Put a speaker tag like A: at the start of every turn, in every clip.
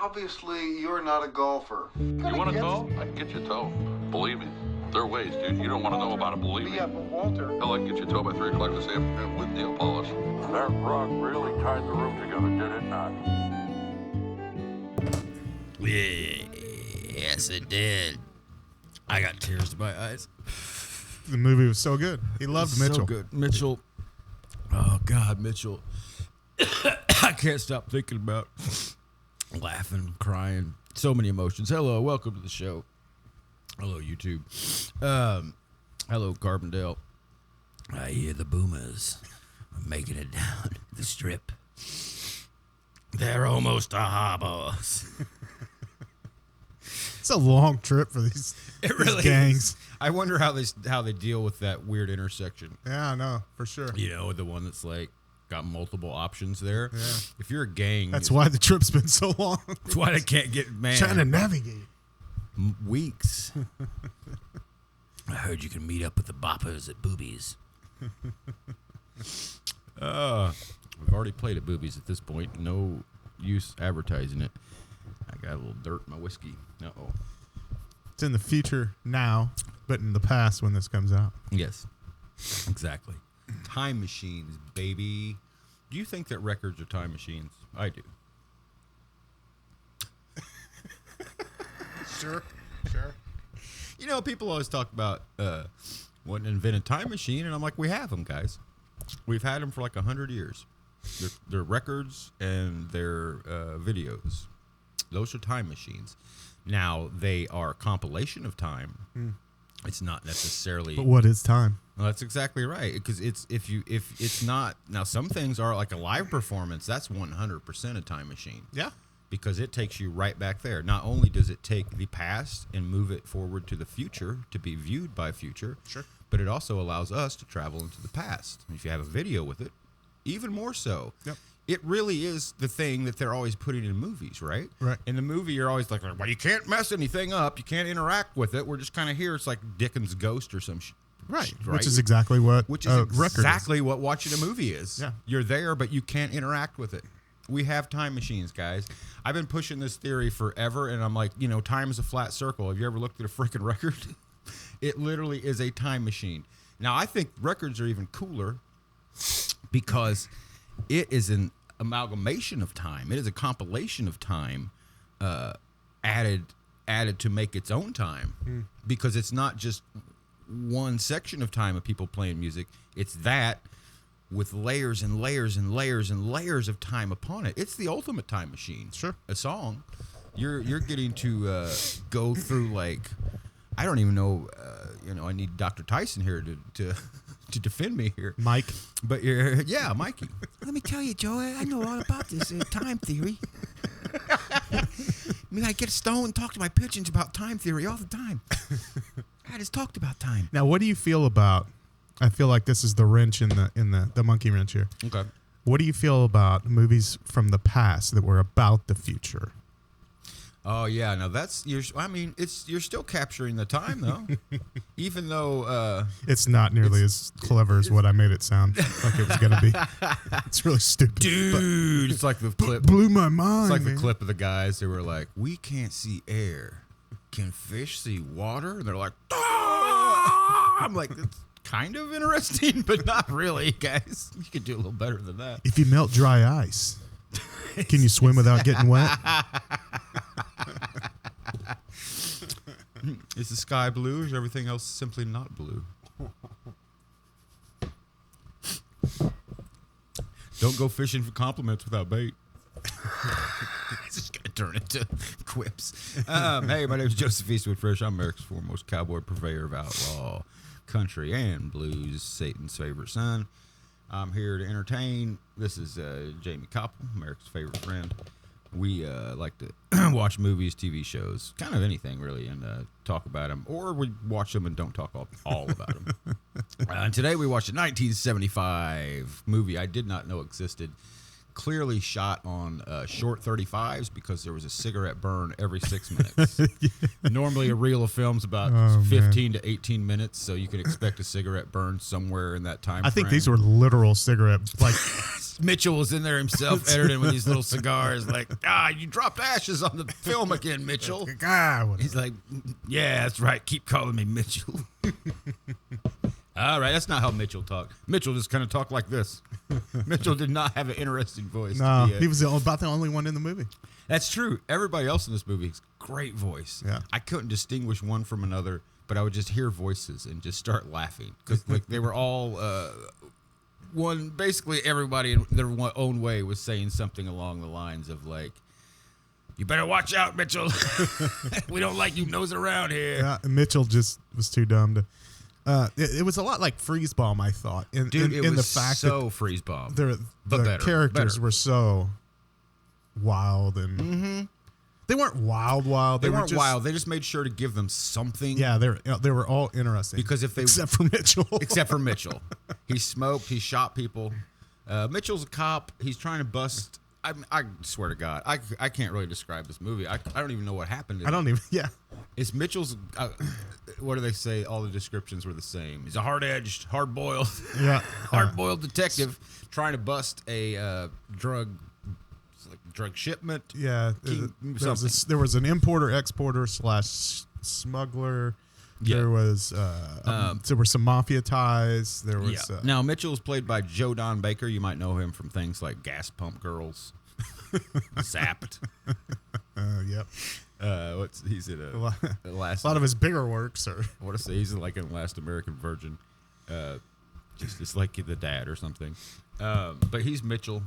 A: Obviously, you're not a golfer.
B: You want a tow? I can get you a tow. Believe me, there are ways, dude. You don't want to know about it, believe me.
A: Yeah, but Walter.
B: Hell, I can get you a tow by 3 o'clock this afternoon with nail polish.
C: That rock really tied the room together, did it not?
D: Yes, it did. I got tears in my eyes.
E: The movie was so good. He loved Mitchell.
D: So good. Mitchell. Oh, God, Mitchell. I can't stop thinking about laughing, crying. So many emotions. Hello, welcome to the show. Hello, YouTube. Hello, Carbondale. I hear the boomers are making it down the strip. They're almost to harbors.
E: It's a long trip for these gangs.
D: Is. I wonder how they deal with that weird intersection.
E: Yeah, I know, for sure.
D: You know, the one that's like got multiple options there.
E: Yeah.
D: If you're a gang,
E: That's why the trip's been so long.
D: That's why they can't get
E: Trying to navigate.
D: Weeks. I heard you can meet up with the boppers at Boobies. We've already played at Boobies at this point. No use advertising it. I got a little dirt in my whiskey. Uh-oh.
E: It's in the future now, but in the past when this comes out.
D: Yes, exactly. Time machines, baby. Do you think that records are time machines? I do.
E: Sure.
D: You know, people always talk about wanting to invent a time machine, and I'm like, we have them, guys. We've had them for like 100 years. They're records and they're videos. Those are time machines. Now, they are a compilation of time. It's not necessarily...
E: But what is time?
D: Well, that's exactly right. Because if it's not... Now, some things are like a live performance. That's 100% a time machine.
E: Yeah.
D: Because it takes you right back there. Not only does it take the past and move it forward to the future to be viewed by future,
E: Sure.
D: but it also allows us to travel into the past. And if you have a video with it, even more so.
E: Yep.
D: It really is the thing that they're always putting in movies, right?
E: Right.
D: In the movie, you're always like, well, you can't mess anything up. You can't interact with it. We're just kind of here. It's like Dickens' Ghost or some shit.
E: Right. Which is exactly what
D: exactly what watching a movie is.
E: Yeah.
D: You're there, but you can't interact with it. We have time machines, guys. I've been pushing this theory forever, and I'm like, you know, time is a flat circle. Have you ever looked at a freaking record? It literally is a time machine. Now, I think records are even cooler because it is an amalgamation of time. It is a compilation of time added to make its own time because it's not just one section of time of people playing music. It's that with layers and layers and layers and layers of time upon it. It's the ultimate time machine.
E: Sure.
D: A song. You're getting to go through like, I don't even know, I need Dr. Tyson here to defend me here.
E: Mike.
D: But yeah, Mikey. Let me tell you, Joe, I know all about this time theory. I mean, I get stoned and talk to my pigeons about time theory all the time. I just talked about time.
E: Now, what do you feel about? I feel like this is the wrench in the monkey wrench here.
D: Okay.
E: What do you feel about movies from the past that were about the future?
D: Oh yeah, now you're still capturing the time though, even though
E: it's not nearly as clever as what I made it sound like it was gonna be. It's really stupid,
D: dude. It's like the clip
E: blew my mind.
D: It's like
E: man.
D: the clip of the guys that were like, "We can't see air. Can fish see water?" And they're like, "Ah!" I'm like, it's kind of interesting, but not really, guys. You could do a little better than that.
E: If you melt dry ice, can you swim without getting wet?
D: Is the sky blue or is everything else simply not blue? Don't go fishing for compliments without bait. It's just going to turn into quips. Hey, my name is Joseph Eastwood Fresh. I'm America's foremost cowboy purveyor of outlaw country and blues, Satan's favorite son. I'm here to entertain. This is Jamie Koppel, America's favorite friend. We like to watch movies, TV shows, kind of anything really, and talk about them. Or we watch them and don't talk all about them. And today we watched a 1975 movie I did not know existed clearly shot on short 35s because there was a cigarette burn every 6 minutes. Normally, a reel of film's about 15 to 18 minutes, so you could expect a cigarette burn somewhere in that time.
E: I think these were literal cigarettes. Like
D: Mitchell was in there himself editing with these little cigars, like, you dropped ashes on the film again, Mitchell. He's like, yeah, that's right. Keep calling me Mitchell. All right, that's not how Mitchell talked. Mitchell just kind of talked like this. Mitchell did not have an interesting voice.
E: No, he was about the only one in the movie.
D: That's true. Everybody else in this movie has great voice.
E: Yeah.
D: I couldn't distinguish one from another, but I would just hear voices and just start laughing because like they were all basically everybody in their own way was saying something along the lines of like, "You better watch out, Mitchell. We don't like you nosing around here."
E: Yeah, and Mitchell just was too dumb to. It was a lot like Freeze Bomb, I thought.
D: Dude, it was the fact so Freeze Bomb.
E: The characters were so wild and they weren't wild.
D: They weren't wild. They just made sure to give them something.
E: Yeah, they were all interesting.
D: Because
E: except for Mitchell.
D: Except for Mitchell. He smoked. He shot people. Mitchell's a cop. He's trying to bust. I swear to God, I can't really describe this movie. I don't even know what happened. It's Mitchell's. What do they say? All the descriptions were the same. He's a hard-edged, hard-boiled, hard-boiled detective trying to bust a drug shipment.
E: Yeah, there was an importer, exporter / smuggler. Yeah. There was there were some mafia ties. There was
D: now Mitchell was played by Joe Don Baker. You might know him from things like Gas Pump Girls, Zapped.
E: Yep.
D: He's in
E: a lot of his bigger works are.
D: I want to say he's like in Last American Virgin, just like the dad or something. But he's Mitchell.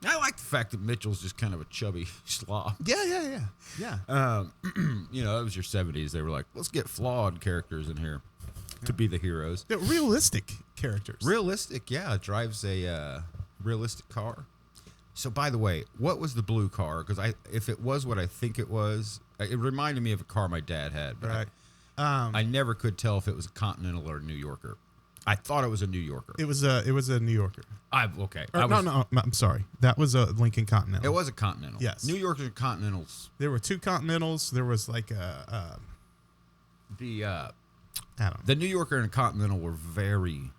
D: I like the fact that Mitchell's just kind of a chubby slob.
E: Yeah.
D: You know, it was your 70s. They were like, let's get flawed characters in here to be the heroes.
E: They're realistic characters.
D: Realistic, yeah. Drives a realistic car. So, by the way, what was the blue car? Because if it was what I think it was, it reminded me of a car my dad had. But
E: right.
D: I never could tell if it was a Continental or a New Yorker. I thought it was a New Yorker.
E: It was a New Yorker.
D: No,
E: I'm sorry. That was a Lincoln Continental.
D: It was a Continental.
E: Yes.
D: New Yorkers and Continentals.
E: There were two Continentals. There was like
D: the New Yorker and Continental were very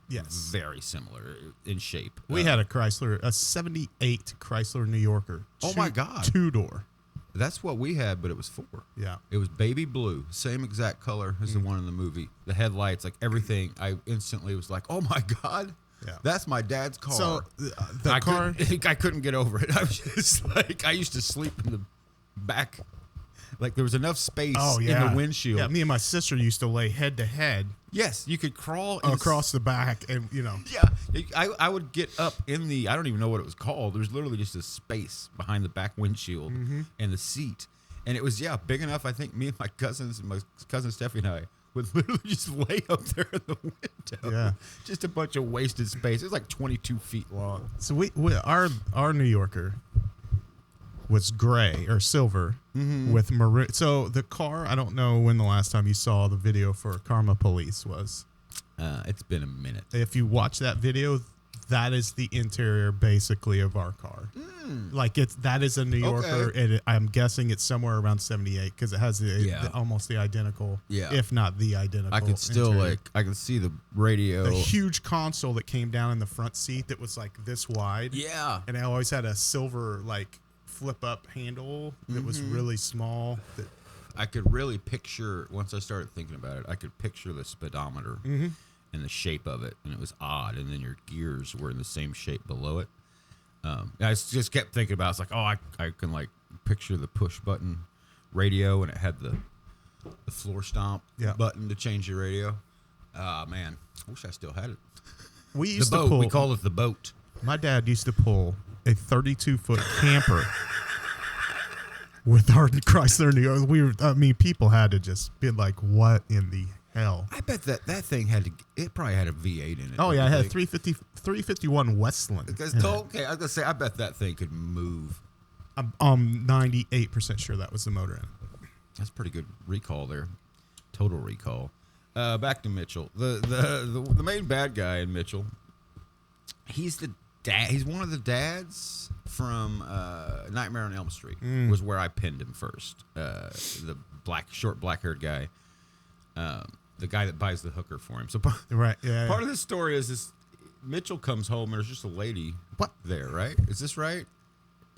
D: similar in shape.
E: We had a 78 Chrysler New Yorker.
D: Oh my God.
E: 2-door.
D: That's what we had, but it was 4.
E: Yeah.
D: It was baby blue, same exact color as the one in the movie. The headlights, like everything, I instantly was like, oh my God. Yeah. That's my dad's car.
E: So
D: I couldn't get over it. I was just like, I used to sleep in the back. Like there was enough space in the windshield.
E: Yeah, me and my sister used to lay head to head.
D: Yes, you could crawl
E: across the back, and
D: Yeah, I would get up in the. I don't even know what it was called. There was literally just a space behind the back windshield and the seat, and it was big enough. I think me and my cousin Steffi and I would literally just lay up there in the window.
E: Yeah,
D: just a bunch of wasted space. It was like 22 feet long.
E: So our New Yorker was gray or silver with maroon. So the car, I don't know when the last time you saw the video for Karma Police was.
D: It's been a minute.
E: If you watch that video, that is the interior basically of our car. Like that is a New Yorker, and I'm guessing it's somewhere around 78 because it has almost the identical, if not the identical.
D: I could still interior. I could see the radio,
E: the huge console that came down in the front seat that was like this wide.
D: Yeah,
E: and I always had a silver flip up handle that was really small.
D: I could really picture, once I started thinking about it, I could picture the speedometer and the shape of it, and it was odd. And then your gears were in the same shape below it. I just kept thinking about it. It's like, I can picture the push button radio, and it had the floor stomp button to change your radio. Man, I wish I still had it.
E: We
D: call it the boat.
E: My dad used to pull a 32-foot camper with our Chrysler New York. People had to just be like, what in the hell?
D: I bet that thing it probably had a V8 in it.
E: Oh, yeah, it had a 351 Westland.
D: Because, I was going to say, I bet that thing could move.
E: I'm 98% sure that was the motor in it.
D: That's pretty good recall there. Total recall. Back to Mitchell. The main bad guy in Mitchell, he's the dad. He's one of the dads from Nightmare on Elm Street. Was where I pinned him first. The short black-haired guy, the guy that buys the hooker for him. So part of the story is this: Mitchell comes home and there's just a lady there, right? Is this right,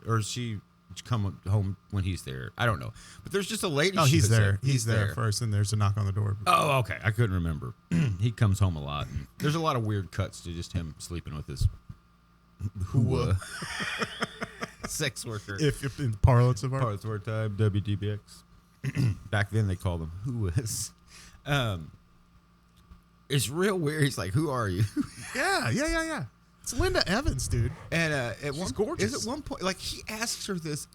D: or is she come home when he's there? I don't know, but there's just a lady.
E: Oh, he's there. He's there first, and there's a knock on the door.
D: Oh, okay. I couldn't remember. He comes home a lot. And there's a lot of weird cuts to just him sleeping with his sex worker.
E: If in parlance of our
D: time, WDBX. Back then they called them whoas. It's real weird. He's like, "Who are you?"
E: Yeah. It's Linda Evans, dude.
D: And
E: She's gorgeous.
D: Is at one point, like, he asks her this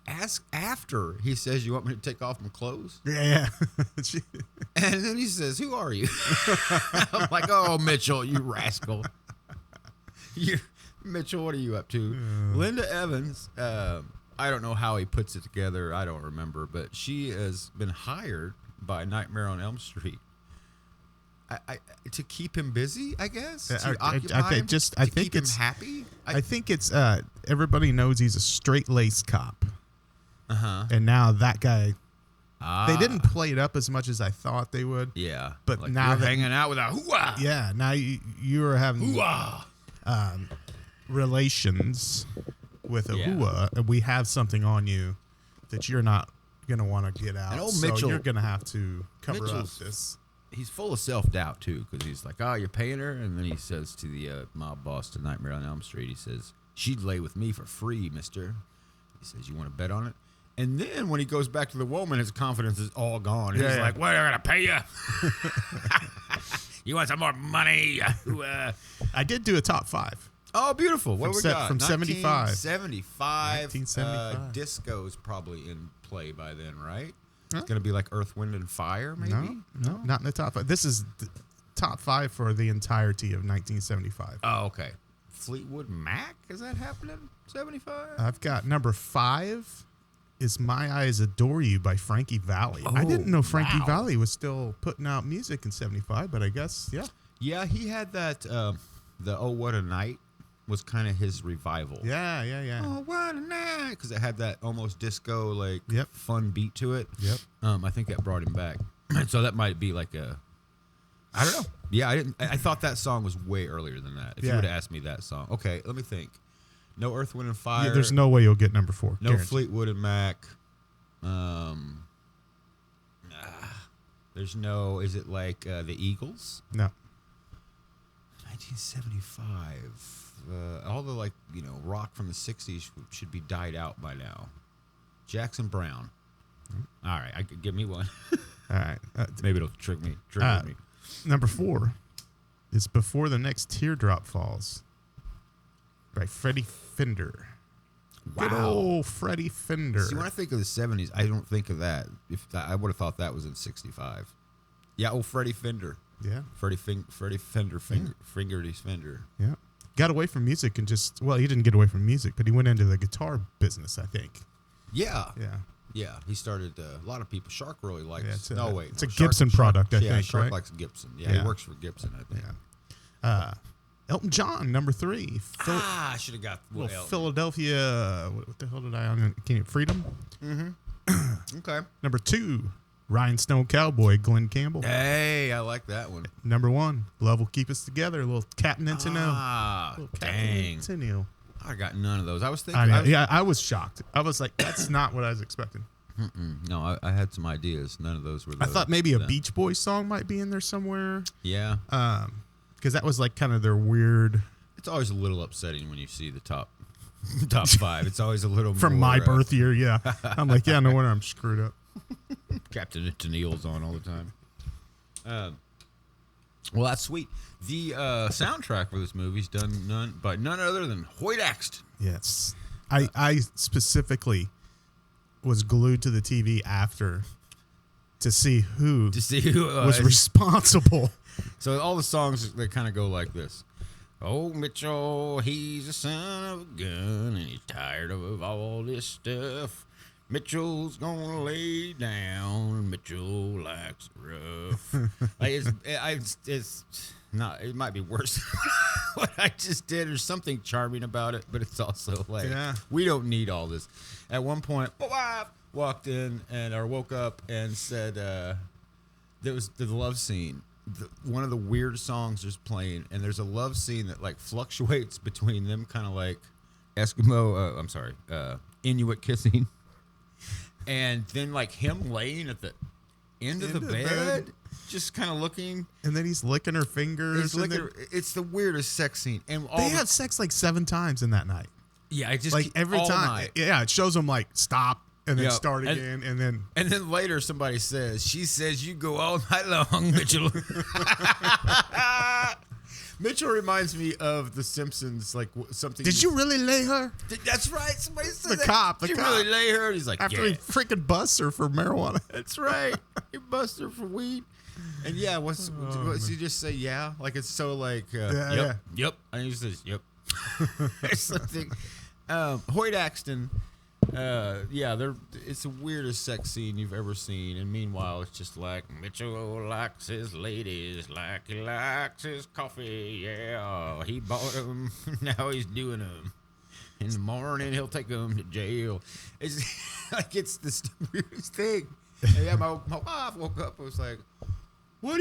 D: after he says, "You want me to take off my clothes?"
E: Yeah.
D: And then he says, "Who are you?" I'm like, "Oh, Mitchell, you rascal." Mitchell, what are you up to? Linda Evans, I don't know how he puts it together. I don't remember, but she has been hired by Nightmare on Elm Street to keep him busy, I guess. To occupy him, to keep him happy.
E: I think it's everybody knows he's a straight-laced cop. And now that guy, they didn't play it up as much as I thought they would.
D: Yeah,
E: but
D: like
E: now
D: you're hanging out with a hoo-ah.
E: Yeah, now you are having
D: hoo-ah.
E: Relations with a hoo-ah, and we have something on you that you're not gonna want to get out.
D: And old
E: so
D: Mitchell,
E: you're gonna have to cover up this.
D: He's full of self-doubt too, because he's like, "Oh, you're paying her," and then he says to the mob boss to Nightmare on Elm Street, he says, "She'd lay with me for free, mister." He says, "You want to bet on it?" And then when he goes back to the woman, his confidence is all gone. He's like, "What, I'm gonna pay you? You want some more money?"
E: I did do a top 5.
D: Oh, beautiful. What we got?
E: From 75.
D: 1975. Disco's probably in play by then, right? It's going to be like Earth, Wind, and Fire, maybe?
E: No, not in the top 5. This is the top 5 for the entirety of 1975.
D: Oh, okay. Fleetwood Mac? Is that happening? 75?
E: I've got number 5 is My Eyes Adore You by Frankie Valli. I didn't know Frankie Valli was still putting out music in 75, but I guess, yeah.
D: Yeah, he had that, the Oh, What a Night was kind of his revival.
E: Yeah.
D: Oh, what a night! Because it had that almost disco, like,
E: Yep.
D: fun beat to it.
E: Yep.
D: I think that brought him back. So that might be like a, I don't know. Yeah, I thought that song was way earlier than that. If you would have asked me that song. Okay, let me think. No Earth, Wind, and Fire.
E: Yeah, there's no way you'll get number 4.
D: No
E: guaranteed.
D: Fleetwood and Mac. There's no, is it like the Eagles?
E: No.
D: 1975. All the, like, rock from the 60s should be died out by now. Jackson Brown. All right, give me one.
E: All right.
D: Maybe it'll trick me. Me.
E: Number 4 is Before the Next Teardrop Falls by Freddie Fender.
D: Wow.
E: Good old Freddie Fender.
D: See, when I think of the 70s, I don't think of that. I would have thought that was in 65. Yeah, old Freddie Fender.
E: Yeah.
D: Freddie Fender, fingered his fender.
E: Yeah. Got away from music and he didn't get away from music, but he went into the guitar business, I think.
D: Yeah.
E: Yeah.
D: Yeah, he started, a lot of people, Shark really likes,
E: it's
D: a
E: Gibson product, I think,
D: Shark
E: right?
D: likes Gibson. Yeah, he works for Gibson, I think.
E: Yeah. Elton John, number 3.
D: I should have got
E: Philadelphia, what the hell did I on? Freedom?
D: Mm-hmm. Okay.
E: Number 2, Rhinestone Cowboy, Glenn Campbell.
D: Hey, I like that one.
E: Number 1, Love Will Keep Us Together, a little Captain Antonio.
D: Dang.
E: Antonio.
D: I got none of those. I was thinking.
E: I was shocked. I was like, that's not what I was expecting.
D: No, I had some ideas. None of those were.
E: I thought maybe a Beach Boys song might be in there somewhere.
D: Yeah.
E: Because that was like kind of their weird.
D: It's always a little upsetting when you see the top 5. It's always a little
E: from
D: more,
E: my birth year. Yeah, I'm like, yeah, no wonder I'm screwed up.
D: Captain Tennille's on all the time. Well, that's sweet. The soundtrack for this movie is done by none other than Hoyt Axton.
E: Yes. I specifically was glued to the TV after to see who was responsible.
D: So all the songs, they kind of go like this. Oh, Mitchell, he's a son of a gun, and he's tired of all this stuff. Mitchell's gonna lay down. Mitchell likes it rough. Like it's No, it might be worse than what I just did. There's something charming about it, but it's also like, we don't need all this. At one point, my wife walked in or woke up and said there was the love scene. One of the weird songs is playing, and there's a love scene that like fluctuates between them kind of like Inuit kissing, and then like him laying at the end of the bed. Just kind of looking,
E: and then he's licking her fingers.
D: It's the weirdest sex scene, and
E: they had sex like 7 times in that night.
D: Yeah, I just
E: like every time.
D: Night.
E: Yeah, it shows them like stop and then start again, and then
D: later somebody says, she says, "You go all night long, Mitchell." Mitchell reminds me of The Simpsons, like something.
E: Did you really lay her?
D: That's right. Somebody said
E: the cop.
D: Did you really lay her? And he's like,
E: after he freaking busts her for marijuana.
D: That's right. He busts her for weed. And what's he just say? Yeah, like it's so like yep. And he says yep. It's something. Hoyt Axton. It's the weirdest sex scene you've ever seen. And meanwhile, it's just like Mitchell likes his ladies like he likes his coffee. Yeah, he bought them. Now he's doing them. In the morning, he'll take them to jail. It's like it's the weirdest thing. And my wife woke up and was like, what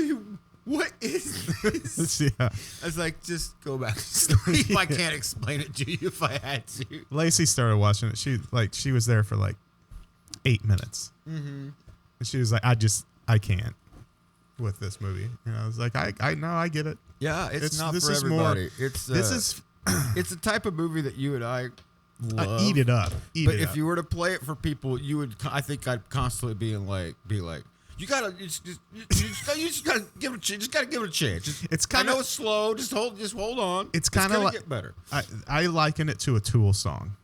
D: is this?
E: Yeah.
D: I was like, just go back to sleep. I can't explain it to you if I had to.
E: Lacey started watching it. She was there for like 8 minutes. Mm-hmm. And she was like, I can't with this movie. And I was like, I know, I get it.
D: Yeah, it's not for everybody. It's the type of movie that you and I love.
E: Eat it up.
D: If you were to play it for people, you would. I think I'd constantly be like, you just gotta give it. Just gotta give it a chance. I know it's slow. Just hold on.
E: It's kind of like
D: get better.
E: I liken it to a Tool song.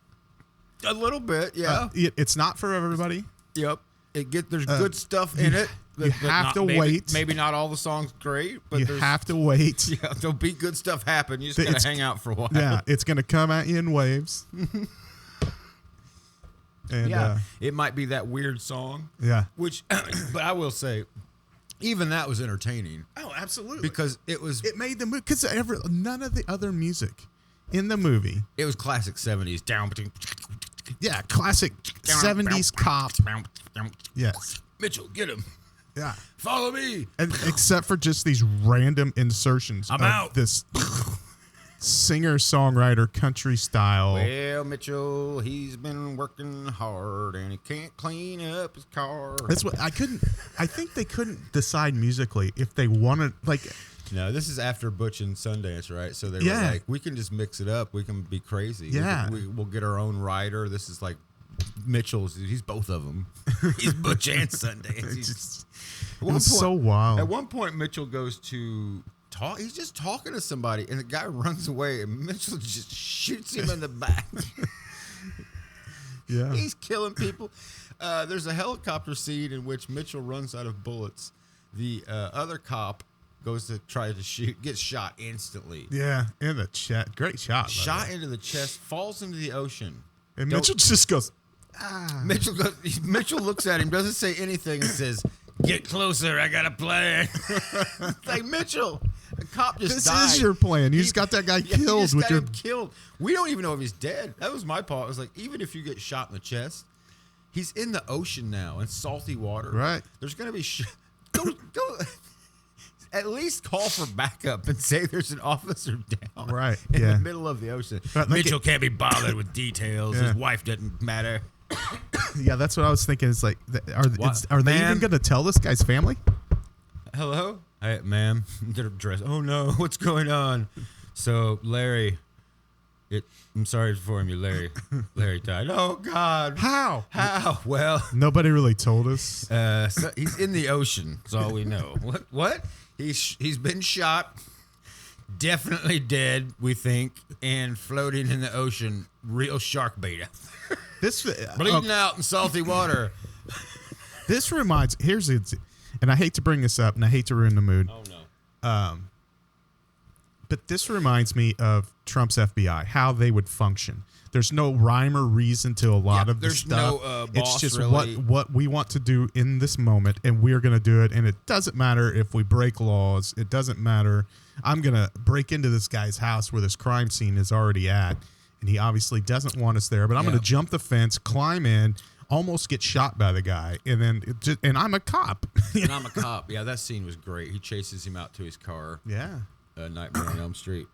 D: A little bit, yeah.
E: It's not for everybody.
D: Yep. There's good stuff in it.
E: You have to wait.
D: Maybe not all the songs great, but
E: you have to wait.
D: Yeah, there'll be good stuff happen. You just gotta hang out for a while.
E: Yeah, it's gonna come at you in waves. And
D: it might be that weird song.
E: Yeah.
D: Which, but I will say, even that was entertaining.
E: Oh, absolutely.
D: Because it
E: made the movie. Because none of the other music in the movie.
D: It was classic 70s.
E: Yeah, classic 70s cop. Yes.
D: Mitchell, get him.
E: Yeah.
D: Follow me.
E: And except for just these random insertions
D: I'm
E: of
D: out.
E: This singer-songwriter country style.
D: Well, Mitchell, he's been working hard and he can't clean up his car.
E: That's what I think they couldn't decide musically if they wanted
D: No, this is after Butch and Sundance, right? So they were like, we can just mix it up. We can be crazy.
E: Yeah.
D: We'll get our own writer. This is like Mitchell's. He's both of them. He's Butch and Sundance.
E: It's so wild.
D: At one point, Mitchell goes to talk. He's just talking to somebody, and the guy runs away, and Mitchell just shoots him in the back.
E: Yeah.
D: He's killing people. There's a helicopter scene in which Mitchell runs out of bullets. The other cop goes to try to shoot, gets shot instantly.
E: Yeah, in the chest. Great shot.
D: Shot into the chest, falls into the ocean.
E: And Mitchell just goes,
D: Mitchell looks at him, doesn't say anything, and says, "Get closer, I got a plan." It's like, Mitchell, the cop just died.
E: This is your plan. You just got that guy killed.
D: Killed. We don't even know if he's dead. That was my part. I was like, even if you get shot in the chest, he's in the ocean now in salty water.
E: Right.
D: There's going to be go. At least call for backup and say there's an officer down in the middle of the ocean. Right, Mitchell can't be bothered with details. His wife doesn't matter.
E: Yeah, that's what I was thinking. It's like, are they even going to tell this guy's family?
D: Hello? Hey, ma'am. They're dressed. Oh, no. What's going on? So, Larry, I'm sorry to inform you, Larry died. Oh, God.
E: How?
D: Well,
E: nobody really told us.
D: So he's in the ocean. That's all we know. What? He's been shot, definitely dead, we think, and floating in the ocean, real shark beta. Bleeding out in salty water.
E: This reminds, and I hate to bring this up, and I hate to ruin the mood.
D: Oh, no.
E: But this reminds me of Trump's FBI, how they would function. There's no rhyme or reason to a lot of this stuff.
D: No,
E: it's
D: boss,
E: just
D: really.
E: what we want to do in this moment, and we're going to do it. And it doesn't matter if we break laws. It doesn't matter. I'm going to break into this guy's house where this crime scene is already at, and he obviously doesn't want us there. But I'm going to jump the fence, climb in, almost get shot by the guy, and then and I'm a cop.
D: And I'm a cop. Yeah, that scene was great. He chases him out to his car.
E: Yeah.
D: Nightmare on Elm Street.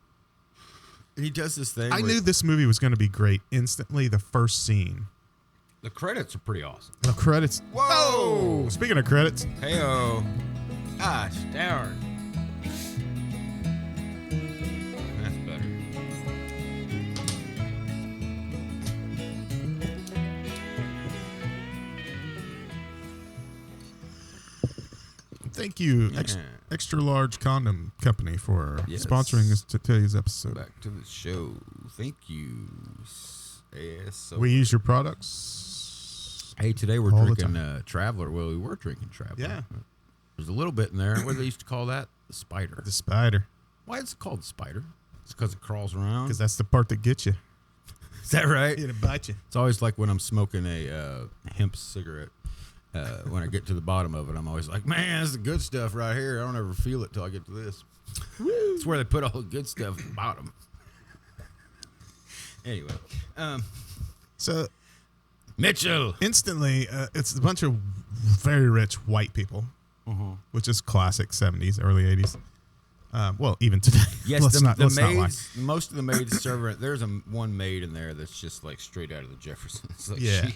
D: And he does this thing.
E: I knew this movie was going to be great instantly. The first scene.
D: The credits are pretty awesome.
E: The credits.
D: Whoa!
E: Speaking of credits.
D: Hey-oh. Gosh, darn. That's better.
E: Thank you, Extra Large Condom Company, for sponsoring us today's episode.
D: Back to the show. Thank you.
E: We use your products.
D: Hey, today we're
E: all
D: drinking Traveler. Well, we were drinking Traveler.
E: Yeah.
D: There's a little bit in there. What do they used to call that? The spider.
E: The spider.
D: Why is it called spider? It's because it crawls around.
E: Because that's the part that gets you.
D: Is that right?
E: It'll bite you.
D: It's always like when I'm smoking a hemp cigarette. When I get to the bottom of it, I'm always like, man, that's the good stuff right here. I don't ever feel it till I get to this. It's where they put all the good stuff at the bottom. Anyway.
E: So,
D: Mitchell.
E: Instantly, it's a bunch of very rich white people, which is classic 70s, early 80s. Well, even today.
D: Yes,
E: let's not lie.
D: Most of the maids serve. There's one maid in there that's just like straight out of the Jeffersons. Like
E: Yeah.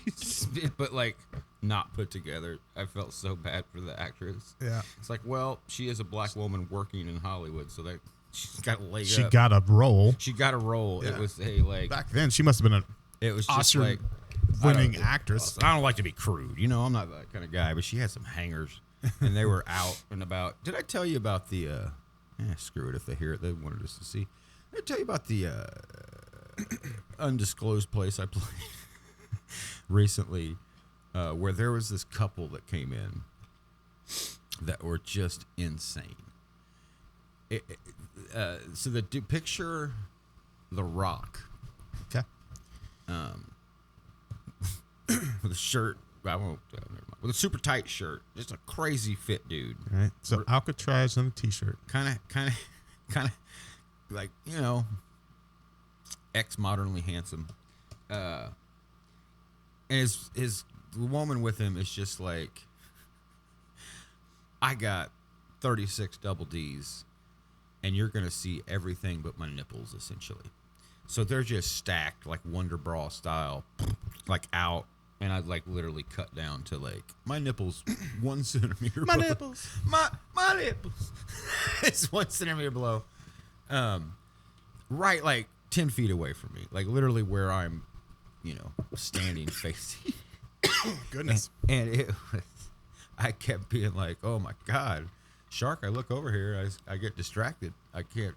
D: But like not put together. I felt so bad for the actress.
E: Yeah.
D: It's like, well, she is a black woman working in Hollywood, so that she's got a leg
E: She
D: up.
E: got a role.
D: She got a role.
E: Yeah.
D: It was like
E: Back then, she must have been
D: it was
E: an
D: just like
E: Oscar-winning actress.
D: I don't like to be crude, you know. I'm not that kind of guy, but she had some hangers, and they were out and about. Did I tell you about the? Screw it. If they hear it, they wanted us to see. Did I tell you about the undisclosed place I played recently, where there was this couple that came in that were just insane. So picture The Rock.
E: Okay.
D: With a shirt, I won't. Never mind. With a super tight shirt, just a crazy fit dude.
E: All right. So Alcatraz on a t-shirt.
D: Kind of, like, you know, ex-modernly handsome. And his woman with him is just like, I got 36 double D's, and you're gonna see everything but my nipples, essentially. So they're just stacked like Wonder Bra style, like out. And I'd like literally cut down to like my nipples 1 centimeter.
E: My
D: below.
E: nipples.
D: My nipples. It's 1 centimeter below. Right, like 10 feet away from me, like literally where I'm, you know, standing facing.
E: Goodness.
D: And it was, I kept being like, oh my God, Shark, I look over here, I get distracted. I can't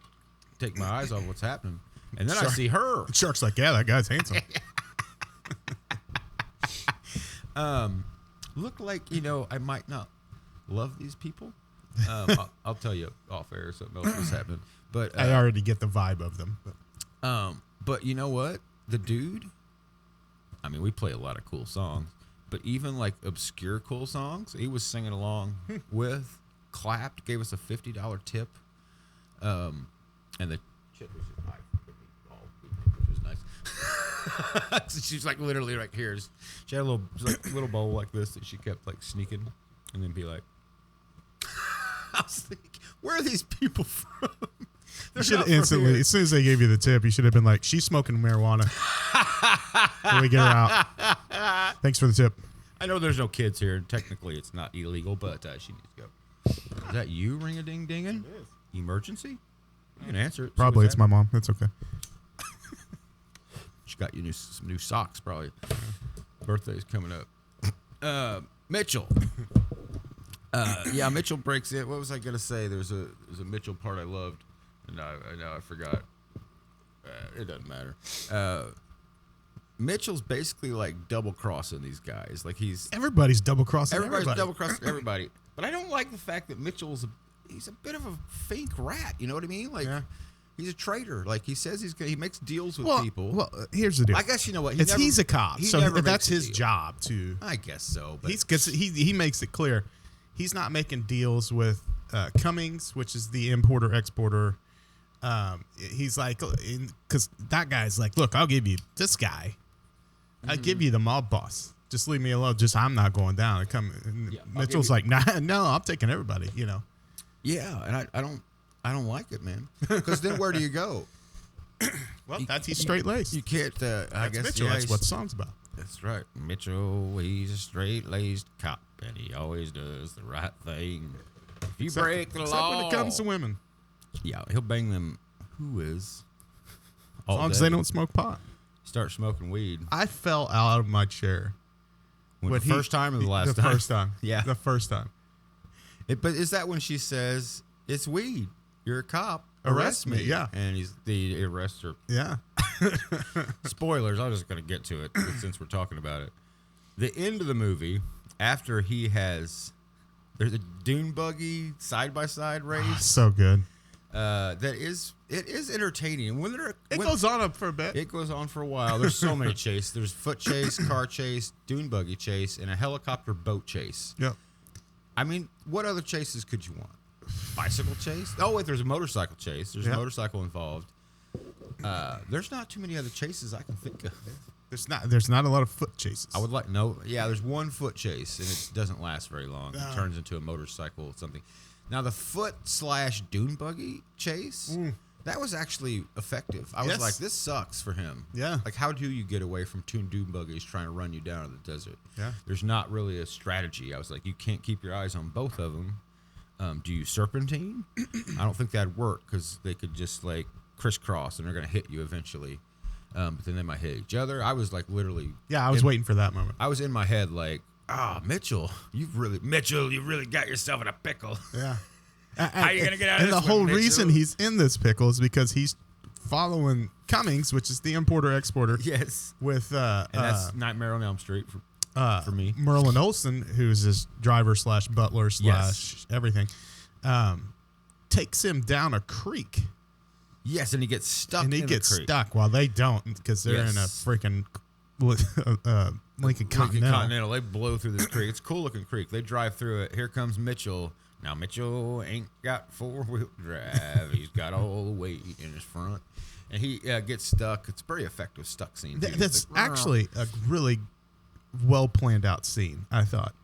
D: take my eyes off what's happening. And then I see her.
E: Shark's like, yeah, that guy's handsome.
D: Look like, you know, I might not love these people. I'll tell you off air something else was happening. But
E: I already get the vibe of them.
D: but you know what? The dude, I mean, we play a lot of cool songs, but even like obscure cool songs, he was singing along with, clapped, gave us a $50 tip. And the chick was just nice, which was nice. So she's like literally like here. She had a little bowl like this that she kept like sneaking, and then be like, I was thinking, where are these people from?
E: You should have instantly, as soon as they gave you the tip, you should have been like, she's smoking marijuana. Can we get her out? Thanks for the tip.
D: I know there's no kids here, and technically it's not illegal, but she needs to go. Is that you, ring-a-ding-dinging? It is. Emergency? You can answer it.
E: Probably it's my mom. That's okay.
D: She got you some new socks, probably. Birthday's coming up. Mitchell. Yeah, Mitchell breaks in. What was I gonna say? There's a Mitchell part I loved, and I forgot. It doesn't matter. Mitchell's basically like double crossing these guys. Like
E: everybody's double crossing.
D: Everybody's double crossing everybody. But I don't like the fact that he's a bit of a fake rat. You know what I mean? Like, He's a traitor. Like he says he makes deals with people.
E: Well, here's the deal.
D: I guess you know what?
E: He's a cop, so
D: never
E: that's
D: makes a
E: his
D: deal.
E: job to.
D: I guess so. But
E: Because he makes it clear he's not making deals with Cummings, which is the importer exporter. He's like, because that guy's like, look, I'll give you this guy. I'll give you the mob boss. Just leave me alone. I'm not going down. And Mitchell's like, nah, no, I'm taking everybody. You know.
D: Yeah, and I don't like it, man. Because then where do you go?
E: Well, he's straight laced.
D: You can't. I guess
E: Mitchell.
D: yeah,
E: That's what the song's about.
D: That's right. Mitchell, he's a straight-laced cop, and he always does the right thing. If you break the
E: Except
D: law,
E: when it comes to women,
D: yeah, he'll bang them. Who is?
E: as long as they don't smoke pot.
D: Start smoking weed.
E: I fell out of my chair.
D: The first time or the last
E: the
D: time?
E: The first time.
D: Yeah.
E: The first time.
D: But is that when she says, it's weed, you're a cop,
E: Arrest me, yeah.
D: And the arrest her.
E: Yeah.
D: Spoilers, I'm just going to get to it since we're talking about it. The end of the movie, after there's a dune buggy side-by-side race.
E: So good.
D: It is entertaining.
E: It goes on up for a bit.
D: It goes on for a while. There's so many chases. There's foot chase, car chase, dune buggy chase, and a helicopter boat chase.
E: Yep.
D: I mean, what other chases could you want? Bicycle chase? Oh, wait, there's a motorcycle chase. There's a motorcycle involved. There's not too many other chases I can think of.
E: There's not a lot of foot chases.
D: There's one foot chase, and it doesn't last very long. It turns into a motorcycle something. Now, the foot/dune buggy chase, that was actually effective. I was like, this sucks for him.
E: Yeah.
D: Like, how do you get away from two dune buggies trying to run you down in the desert?
E: Yeah.
D: There's not really a strategy. I was like, you can't keep your eyes on both of them. Do you serpentine? I don't think that'd work because they could just, like, crisscross and they're going to hit you eventually. But then they might hit each other. I was, like, literally.
E: Yeah, I was waiting for that moment.
D: I was in my head, like, Mitchell, you really got yourself in a pickle.
E: Yeah.
D: How are you going to get out of this
E: And the
D: one,
E: whole
D: Mitchell?
E: reason he's in this pickle is because he's following Cummings, which is the importer-exporter.
D: Yes.
E: With
D: And that's Nightmare on Elm Street for me.
E: Merlin Olsen, who's his driver/butler/ everything, takes him down a creek.
D: Yes, and he gets stuck
E: And he
D: in
E: gets
D: the creek.
E: stuck while they don't because they're in a freaking Lincoln Continental.
D: They blow through this creek. It's a cool looking creek. They drive through it. Here comes Mitchell. Now, Mitchell ain't got four-wheel drive. He's got all the weight in his front. And he gets stuck. It's a very effective stuck scene.
E: That's actually a really well planned out scene, I thought.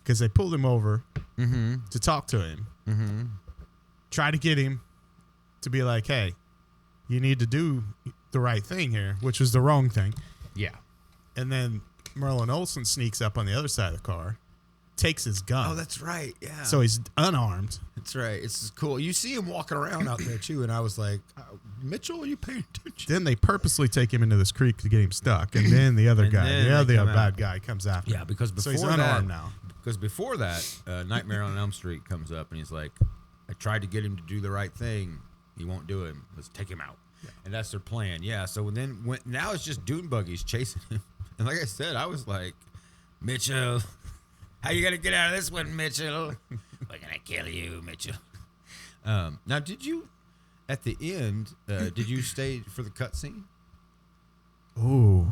E: Because they pulled him over to talk to him. Try to get him to be like, hey, you need to do the right thing here, which was the wrong thing.
D: Yeah.
E: And then Merlin Olsen sneaks up on the other side of the car, takes his gun.
D: Oh, that's right. Yeah.
E: So he's unarmed.
D: That's right. It's cool. You see him walking around out there, too, and I was like, Mitchell, are you paying attention?
E: Then they purposely take him into this creek to get him stuck. And then the other guy, the other bad guy comes after him.
D: Yeah, because before
E: so he's unarmed now.
D: Because before that, Nightmare on Elm Street comes up, and he's like, I tried to get him to do the right thing. He won't do it. Let's take him out. Yeah. And that's their plan. Yeah, so now it's just dune buggies chasing him. And like I said, I was like, Mitchell, how you going to get out of this one, Mitchell? We're going to kill you, Mitchell. Now, did you, at the end, did you stay for the cutscene?
E: Ooh.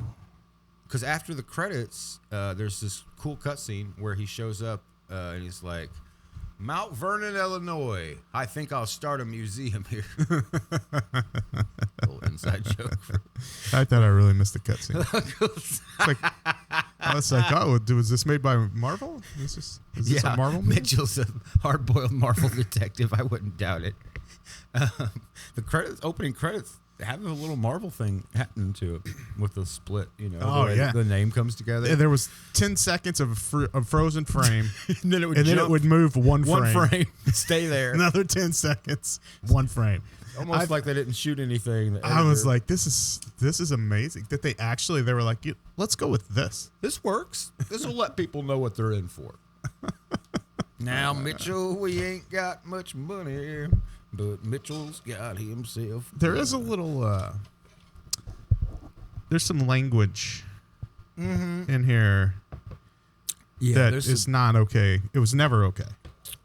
D: Because after the credits, there's this cool cutscene where he shows up and he's like, Mount Vernon, Illinois. I think I'll start a museum here. Little inside joke.
E: I thought I really missed the cutscene. I was like, oh, was this made by Marvel? Is this a Marvel movie?
D: Mitchell's a hard-boiled Marvel detective. I wouldn't doubt it. The opening credits, have a little Marvel thing happening to it with the split, the name comes together.
E: Yeah, there was 10 seconds of frozen frame,
D: and then
E: it would move one frame.
D: Stay there.
E: Another 10 seconds, one frame.
D: Almost like they didn't shoot anything.
E: I was like, this is amazing that they were like, let's go with this.
D: This works. This will let people know what they're in for. Now, Mitchell, we ain't got much money, but Mitchell's got himself.
E: There is a little, there's some language in here that is not okay. It was never okay.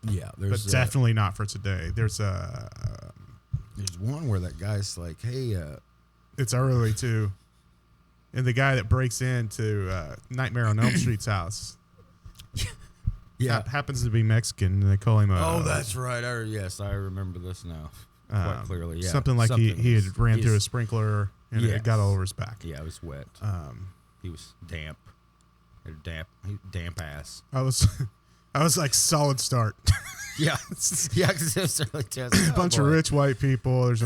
D: Yeah.
E: But definitely not for today. There's
D: There's one where that guy's like, hey,
E: It's early too. And the guy that breaks into Nightmare on Elm Street's house, happens to be Mexican, and they call him.
D: Oh, that's right. Yes, I remember this now quite clearly. Yeah,
E: something like he had ran through a sprinkler and it got all over his back.
D: Yeah, it was wet. He was damp. Had a damp ass.
E: I was like, solid start.
D: Yeah, because it was really just
E: A bunch of rich white people. There's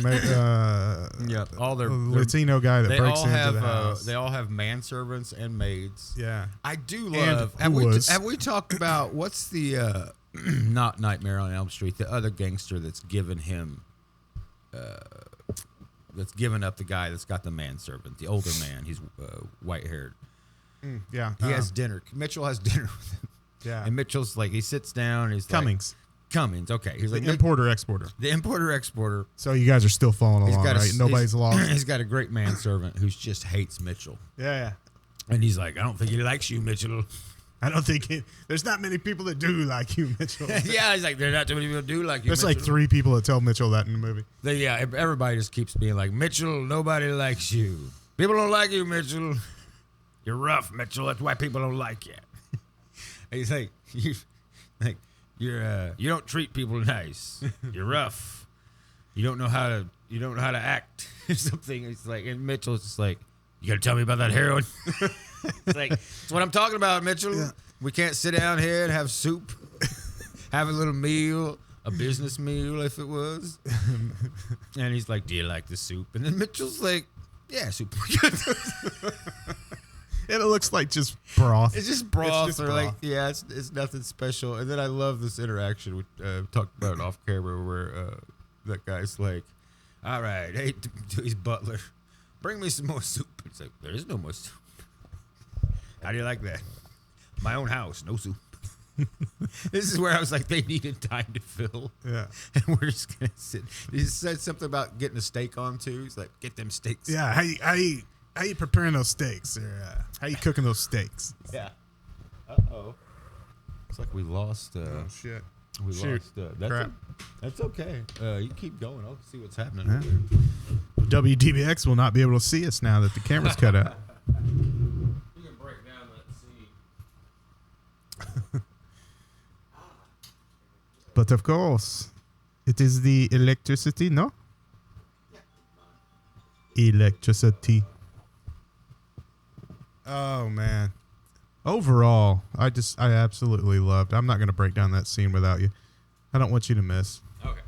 D: all their
E: Latino guy that breaks into the house.
D: They all have manservants and maids.
E: Yeah,
D: I do
E: And
D: love. Have we talked about what's the not Nightmare on Elm Street? The other gangster that's given him, that's given up the guy that's got the manservant, the older man. He's white haired.
E: Yeah,
D: He has dinner. Mitchell has dinner with him.
E: Yeah,
D: And Mitchell's like, he sits down. And he's
E: Cummings.
D: Cummings. Okay, he's like
E: The importer-exporter.
D: The importer-exporter.
E: So you guys are still following along, right? Nobody's lost.
D: He's got a great manservant who just hates Mitchell.
E: Yeah.
D: And he's like, I don't think he likes you, Mitchell.
E: I don't think there's not many people that do like you, Mitchell.
D: Yeah, he's like, there's not too many people that do like you,
E: There's
D: Mitchell.
E: like 3 people that tell Mitchell that in the movie.
D: Everybody just keeps being like, Mitchell, nobody likes you. People don't like you, Mitchell. You're rough, Mitchell. That's why people don't like you. And he's like, you don't treat people nice. You're rough. You don't know how to act or something. It's like, and Mitchell's just like, you gotta tell me about that heroin. It's like, it's what I'm talking about, Mitchell. Yeah. We can't sit down here and have soup, have a little meal, a business meal if it was. And he's like, do you like the soup? And then Mitchell's like, yeah, soup.
E: And it looks like just broth.
D: It's just broth.
E: It's just
D: or
E: broth.
D: like, yeah, it's nothing special. And then I love this interaction. We talked about it off camera where that guy's like, all right, hey, to his butler, bring me some more soup. It's like, there is no more soup. How do you like that? My own house, no soup. This is where I was like, they needed time to fill.
E: Yeah.
D: And we're just going to sit. He said something about getting a steak on, too. He's like, get them steaks.
E: Yeah, how you preparing those steaks? Or how you cooking those steaks?
D: Yeah. Uh-oh. It's like we lost.
E: Oh, shit.
D: We
E: Shoot.
D: lost.
E: Crap.
D: That's okay. You keep going. I'll see what's happening.
E: Yeah. WDBX will not be able to see us now that the camera's cut out.
D: You can break down that scene.
E: But of course, it is the electricity, no? Electricity. Oh, man. Overall, I absolutely loved. I'm not going to break down that scene without you. I don't want you to miss.
D: Okay.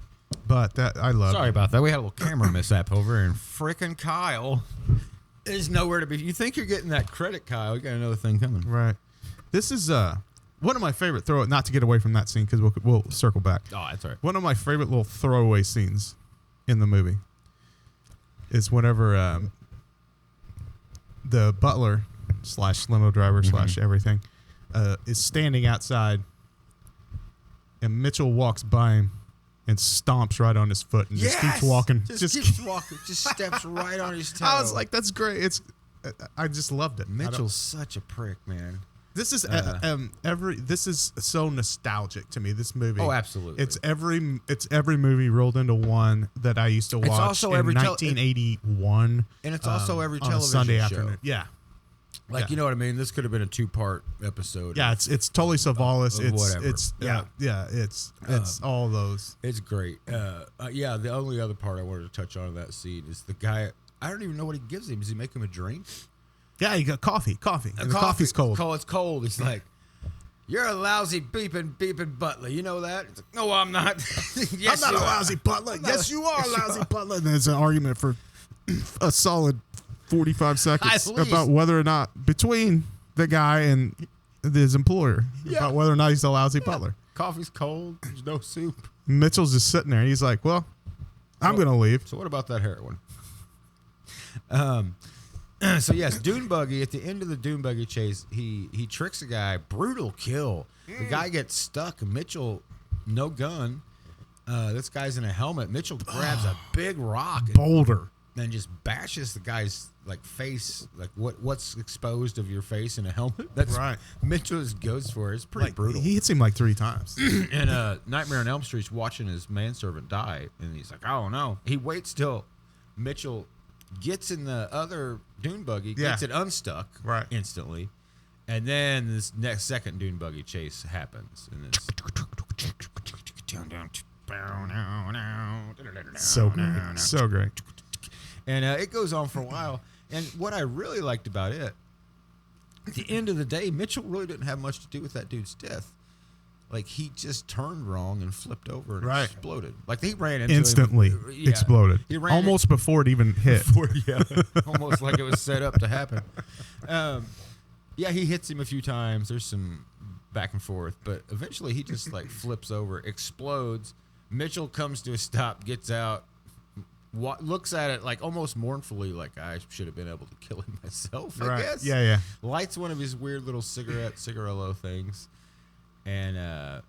E: But I love
D: Sorry
E: it.
D: about that. We had a little camera mishap over, and frickin' Kyle is nowhere to be. You think you're getting that credit, Kyle? You got another thing coming.
E: Right. This is one of my favorite not to get away from that scene because we'll circle back.
D: Oh, that's all right.
E: One of my favorite little throwaway scenes in the movie is whenever the butler / limo driver / everything is standing outside, and Mitchell walks by him and stomps right on his foot and just keeps walking.
D: Just keeps walking. Just steps right on his toe.
E: I was like, that's great. I just loved it.
D: Mitchell's such a prick, man.
E: This is this is so nostalgic to me. This movie.
D: Oh, absolutely.
E: It's every movie rolled into one that I used to watch
D: also
E: in
D: every
E: 1981.
D: And it's also every
E: on a
D: television
E: Sunday
D: show.
E: afternoon. Yeah.
D: Like, you know what I mean? This could have been a 2-part episode.
E: Yeah, it's totally Savalas.
D: Whatever.
E: It's all those.
D: It's great. Yeah, the only other part I wanted to touch on in that scene is the guy. I don't even know what he gives him. Does he make him a drink?
E: Yeah, you got coffee. And the coffee's cold.
D: It's cold. He's like, you're a lousy beeping butler. You know that? It's like, no, I'm not. Yes,
E: I'm not
D: you
E: a
D: are.
E: lousy butler. Yes, you are a
D: Yes, you
E: lousy
D: are.
E: butler. And there's an argument for a solid 45 seconds
D: At least.
E: about whether or not between the guy and his employer about whether or not he's a lousy butler.
D: Coffee's cold. There's no soup.
E: Mitchell's just sitting there. He's like, well, I'm going to leave.
D: So what about that heroin? So yes, Dune Buggy. At the end of the Dune Buggy chase, he tricks a guy. Brutal kill. The guy gets stuck. Mitchell, no gun. This guy's in a helmet. Mitchell grabs a big rock.
E: Boulder.
D: and just bashes the guy's like face, like what's exposed of your face in a helmet. That's
E: Right.
D: Mitchell just goes for it. It's pretty
E: Like,
D: brutal.
E: He hits him like 3 times.
D: And Nightmare on Elm Street's watching his manservant die, and he's like, "Oh no!" He waits till Mitchell gets in the other dune buggy, gets it unstuck
E: Right.
D: instantly, and then this next second dune buggy chase happens, and it's
E: So great. So great.
D: and it goes on for a while. And what I really liked about it, at the end of the day, Mitchell really didn't have much to do with that dude's death. Like, he just turned wrong and flipped over and
E: Right.
D: exploded. Like, he ran into
E: Instantly
D: him. Yeah.
E: exploded.
D: He ran
E: Almost before it even hit.
D: almost like it was set up to happen. Yeah, he hits him a few times. There's some back and forth, but eventually he just like flips over, explodes. Mitchell comes to a stop, gets out, looks at it like almost mournfully, like I should have been able to kill him myself. I guess.
E: Yeah.
D: Lights one of his weird little cigarillo things, and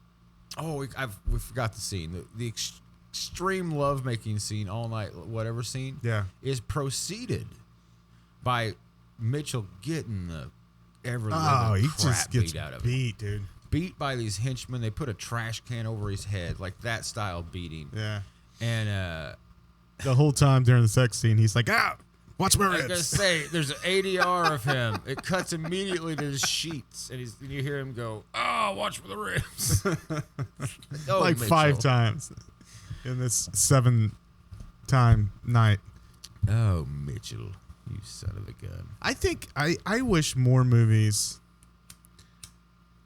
D: we forgot the scene. The extreme lovemaking scene, all night, whatever scene.
E: Yeah.
D: Is preceded by Mitchell getting the ever
E: Oh, he
D: crap
E: just gets
D: beat out of him.
E: beat, dude.
D: Beat by these henchmen. They put a trash can over his head, like that style beating.
E: Yeah.
D: And
E: The whole time during the sex scene, he's like, watch my
D: I gotta
E: ribs.
D: say, there's an ADR of him. It cuts immediately to his sheets, and you hear him go, "Oh, watch for the ribs." Oh,
E: Like
D: Mitchell.
E: 5 times in this 7-time night.
D: Oh, Mitchell, you son of a gun.
E: I think I wish more movies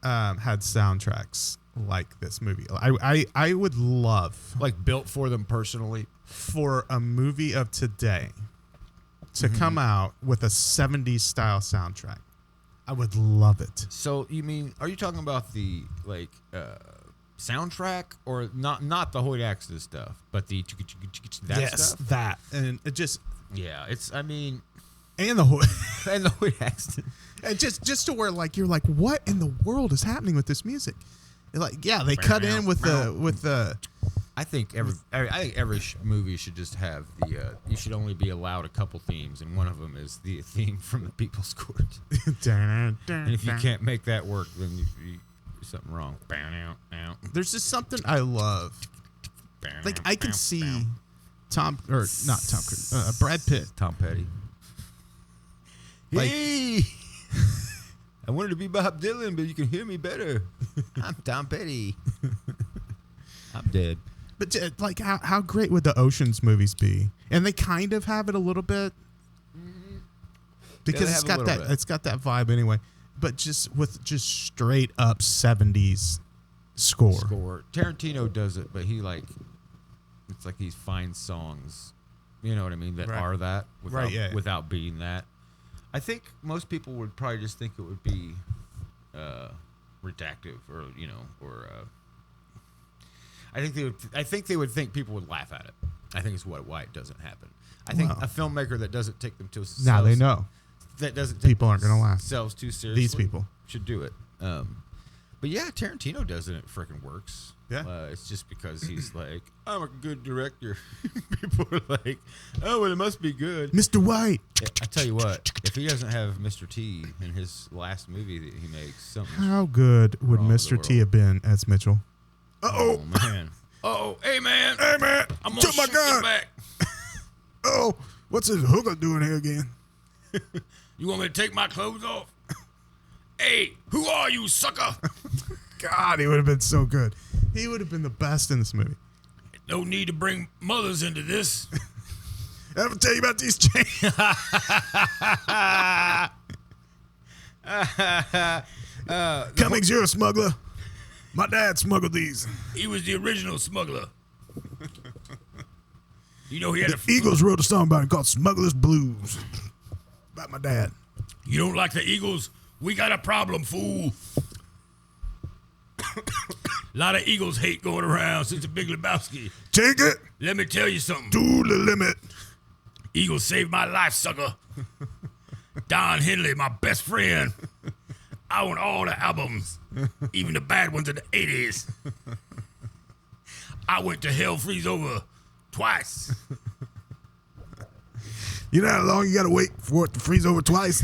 E: had soundtracks like this movie. I would love
D: Like built for them personally.
E: for a movie of today to come out with a 70s style soundtrack. I would love it.
D: So you mean, are you talking about the like soundtrack, or not the Hoyt Axton stuff, but the that stuff?
E: that. And it just
D: Yeah, it's. I mean,
E: and the whole
D: and the Hoyt Axton.
E: and just to where like you're like, what in the world is happening with this music? You're like, yeah, they cut in with the
D: I think every movie should just have the. You should only be allowed a couple themes, and one of them is the theme from the People's Court. And if you can't make that work, then you something wrong.
E: There's just something I love. Like I can see Brad Pitt.
D: Tom Petty.
E: Like-
D: Hey, I wanted to be Bob Dylan, but you can hear me better. I'm Tom Petty. I'm dead.
E: But like, how great would the Oceans movies be? And they kind of have it a little bit because
D: it's got
E: that vibe anyway. But just with straight up 70s score.
D: Tarantino does it, but it's like he finds songs, you know what I mean, that
E: Right.
D: are that without,
E: Right, yeah.
D: without being that. I think most people would probably just think it would be redactive, or I think they would think people would laugh at it. I think it's why it doesn't happen. I think a filmmaker that doesn't take them
E: Now they know.
D: that doesn't take
E: People aren't gonna laugh.
D: themselves too seriously.
E: These people
D: should do it. But yeah, Tarantino does it. It freaking works.
E: Yeah.
D: It's just because he's like, I'm a good director. People are like, oh, well, it must be good.
E: Mr. White.
D: I tell you what, if he doesn't have Mr. T in his last movie that he makes, something.
E: How good would
D: Wrong with the
E: Mr. T have been as Mitchell?
D: Oh man. Oh, hey man.
E: Hey man,
D: I'm gonna
E: took my
D: shoot
E: gun.
D: you back.
E: Oh, what's this hooker doing here again?
D: You want me to take my clothes off? Hey, who are you, sucker?
E: God, he would have been so good. He would have been the best in this movie.
D: No need to bring mothers into this.
E: Ever tell you about these chains? Cummings, you're a smuggler. My dad smuggled these.
D: He was the original smuggler. You know he had
E: The Eagles wrote a song about it called Smuggler's Blues. About my dad.
D: You don't like the Eagles? We got a problem, fool. A lot of Eagles hate going around since the Big Lebowski.
E: Take it
D: Let me tell you something.
E: to the limit.
D: Eagles saved my life, sucker. Don Henley, my best friend. I own all the albums, even the bad ones in the 80s. I went to Hell Freeze Over twice.
E: You know how long you got to wait for it to freeze over twice?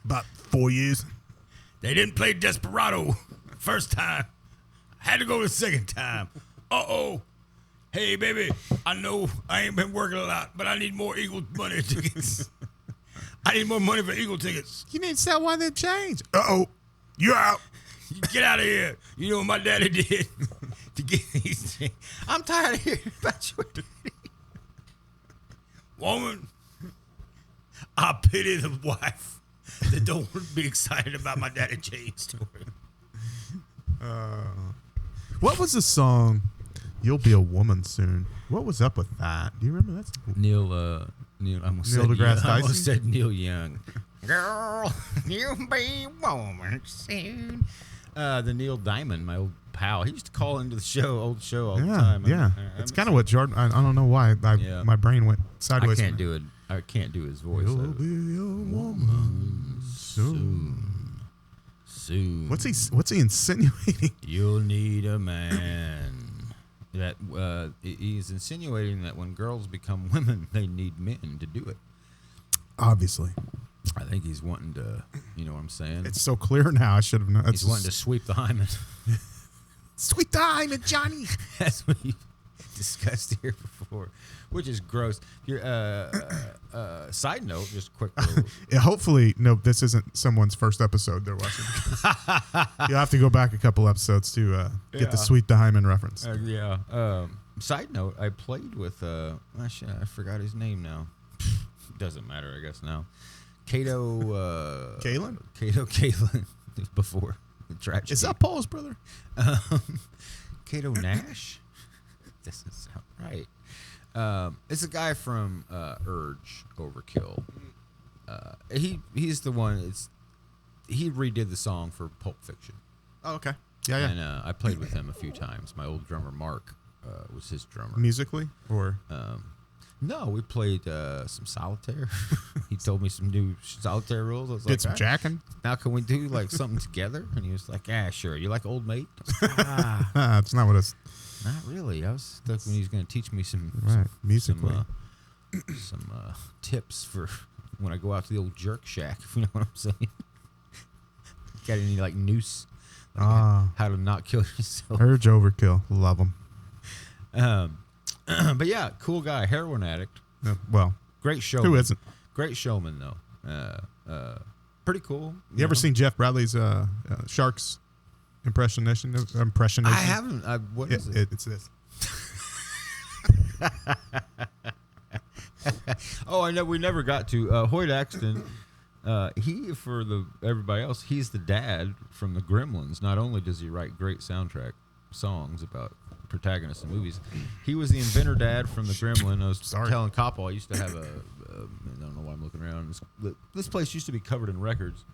E: About 4 years.
D: They didn't play Desperado first time. I had to go the second time. Uh-oh. Hey, baby, I know I ain't been working a lot, but I need more Eagle money tickets. I need more money for Eagle tickets.
E: You need to sell one of them change. Uh-oh. You're out.
D: You get out of here. You know what my daddy did to get these things. I'm tired of hearing about your daddy. Woman, I pity the wife that don't be excited about my daddy chain story.
E: What was the song, You'll Be a Woman Soon? What was up with that? Do you remember that?
D: Neil, I almost
E: Neil deGrasse
D: I almost
E: Tyson?
D: said Neil Young. Girl, you'll be a woman soon. The Neil Diamond, my old pal. He used to call into the old show all the time.
E: Yeah, it's kind of what Jordan. I don't know why. My brain went
D: I
E: sideways.
D: can't do it. I can't do his voice.
E: You'll be a woman soon.
D: Soon.
E: What's he insinuating?
D: You'll need a man. That he's insinuating that when girls become women, they need men to do it.
E: Obviously.
D: I think he's wanting to, you know what I'm saying?
E: It's so clear now. I should have known.
D: He's wanting to sweep the hymen.
E: Sweep the hymen, Johnny.
D: As we discussed here before, which is gross. Your side note, just quick.
E: Yeah, hopefully, no, this isn't someone's first episode they're watching. You'll have to go back a couple episodes to get the Sweep the Hymen reference.
D: Side note, I played with, I forgot his name now. Doesn't matter, I guess now.
E: Kalen?
D: Kalen before the tragedy.
E: Is that Paul's brother?
D: Cato Nash? Doesn't sound right. It's a guy from Urge Overkill. He's the one. He redid the song for Pulp Fiction.
E: Oh, okay. Yeah.
D: And I played with him a few times. My old drummer Mark was his drummer.
E: Musically, or
D: no, we played some solitaire. He told me some new solitaire rules. I was
E: did some jacking.
D: Now can we do like something together? And he was like, "Yeah, sure. You like Old Mate?"
E: That's not what it's.
D: Not really. I was thinking he was going to teach me some
E: musically
D: some tips for when I go out to the old jerk shack. If you know what I'm saying. Got any like noose? Like how to not kill yourself?
E: Urge Overkill. Love him.
D: But yeah, cool guy, heroin addict.
E: Well,
D: great showman.
E: Who isn't?
D: Great showman though. Pretty cool.
E: You ever seen Jeff Bradley's Sharks impressionation?
D: I haven't. What is it?
E: It's this.
D: Oh, I know. We never got to Hoyt Axton. Everybody else, he's the dad from the Gremlins. Not only does he write great soundtrack songs about protagonists in movies, he was the inventor dad from the Gremlin. I was telling Koppel, I used to have I don't know why I'm looking around. This place used to be covered in records,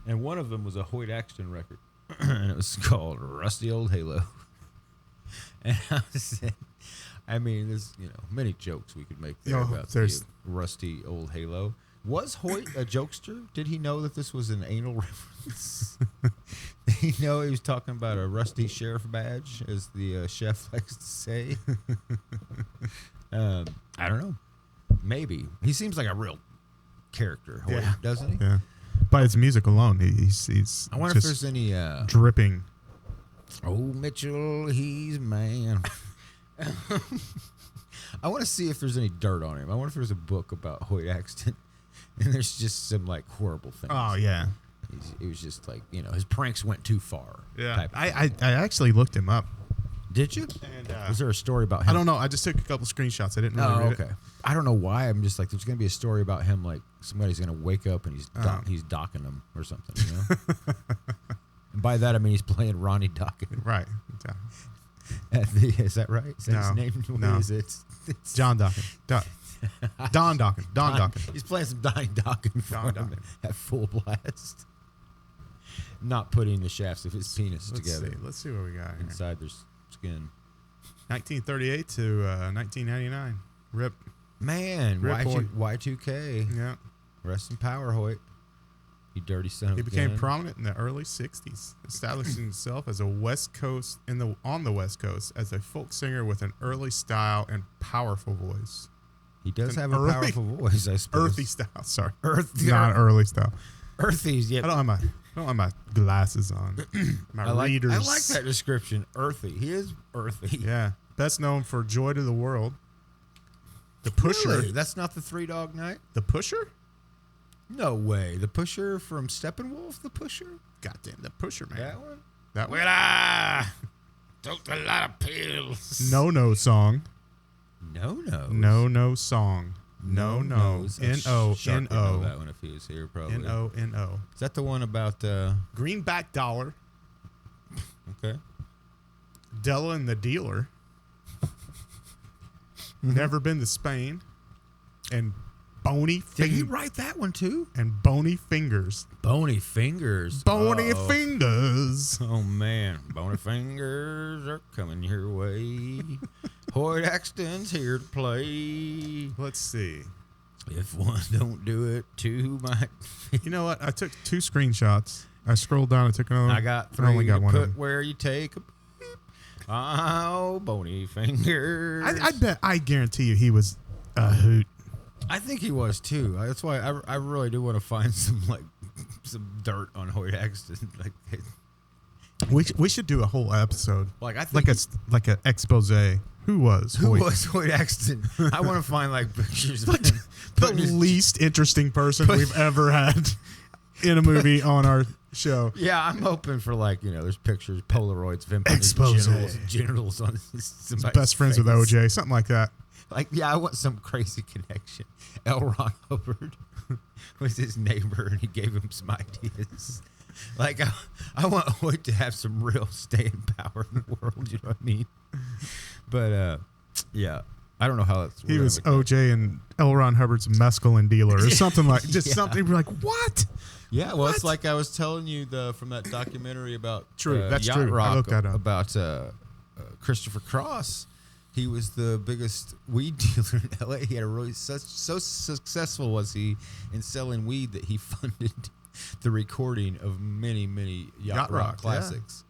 D: and one of them was a Hoyt Axton record, and it was called Rusty Old Halo. And I was saying, there's many jokes we could make there about the Rusty Old Halo. Was Hoyt a jokester? Did he know that this was an anal reference? Did he know he was talking about a rusty sheriff badge, as the chef likes to say? I don't know. Maybe. He seems like a real character, Hoyt, doesn't he?
E: Yeah. By his music alone, he's
D: I wonder if there's any
E: dripping.
D: Oh, Mitchell, he's man. I want to see if there's any dirt on him. I wonder if there's a book about Hoyt Axton. And there's just some like horrible things.
E: Oh yeah,
D: it was just like his pranks went too far.
E: Yeah, I actually looked him up.
D: Did you? And was there a story about him?
E: I don't know. I just took a couple screenshots. I didn't really read it.
D: I don't know why. I'm just like, there's gonna be a story about him. Like somebody's gonna wake up and he's docking him or something. And by that I mean he's playing Ronnie Dokken.
E: Right.
D: Is that right? Is that his name?
E: No.
D: Is it?
E: It's John Dokken. Don Dokken.
D: He's playing some Don Dokken at full blast. Not putting the shafts of his penis together.
E: Let's see what we got here.
D: Inside their skin.
E: 1938 to 1999. Rip.
D: Man,
E: Rip
D: Y2K.
E: Yeah.
D: Rest in power, Hoyt. You dirty son of a gun.
E: He became prominent in the early 60s, establishing himself as on the West Coast as a folk singer with an early style and powerful voice.
D: He does have a
E: early-
D: powerful voice, I suppose.
E: Earthy style. Sorry.
D: Earthy.
E: Not early style.
D: Earthy's, yeah.
E: I don't have my glasses on. My readers.
D: I like that description. Earthy. He is earthy.
E: Yeah. Best known for Joy to the World. The Pusher.
D: Really? That's not the Three Dog Night?
E: The Pusher?
D: No way. The Pusher from Steppenwolf? The Pusher?
E: Goddamn, the Pusher, man.
D: That one?
E: That one.
D: Well, I took a lot of pills.
E: No song.
D: No.
E: No song. No.
D: Nose.
E: N-O.
D: Shark would know
E: N-O.
D: that one if he was here, probably.
E: N-O.
D: Is that the one about,
E: Greenback Dollar.
D: okay.
E: Della and the Dealer. Never Been to Spain. And Bony
D: Did he
E: Fingers.
D: write that one too?
E: And Bony Fingers.
D: Bony Fingers.
E: Bony
D: Uh-oh.
E: Fingers.
D: Oh, man. Bony Fingers are coming your way. Hoyt Axton's here to play.
E: Let's see.
D: If one don't do it, two might.
E: You know what? I took 2 screenshots. I scrolled down and took another one.
D: I got
E: I
D: 3
E: only got
D: to
E: one of
D: put
E: them.
D: where you take a beep. Oh, Bony Fingers.
E: I guarantee you he was a hoot.
D: I think he was too. That's why I really do want to find some dirt on Hoyt Axton.
E: We should do a whole episode.
D: I think
E: Like a expose. Who was
D: who
E: Hoyt?
D: was Hoyt Axton? I want to find pictures of
E: Like
D: him
E: the
D: putting his-
E: least interesting person we've ever had in a movie on our show.
D: Yeah, I'm hoping for there's pictures, Polaroids of him putting his
E: Expose.
D: genitals on somebody's
E: Best friends with
D: face.
E: OJ, something like that.
D: I want some crazy connection. L. Ron Hubbard was his neighbor, and he gave him some ideas. I want Hoyt to have some real staying power in the world. You know what I mean? But yeah, I don't know how that's.
E: He was OJ and L. Ron Hubbard's mescaline dealer or something like. Just
D: Yeah.
E: something you're like, what?
D: Yeah, well, it's
E: What?
D: like I was telling you from that documentary about
E: True, that's
D: Yacht
E: true. I
D: Rock,
E: looked that up.
D: about Christopher Cross. He was the biggest weed dealer in LA. He had so successful was he in selling weed that he funded the recording of many Yacht Rock classics.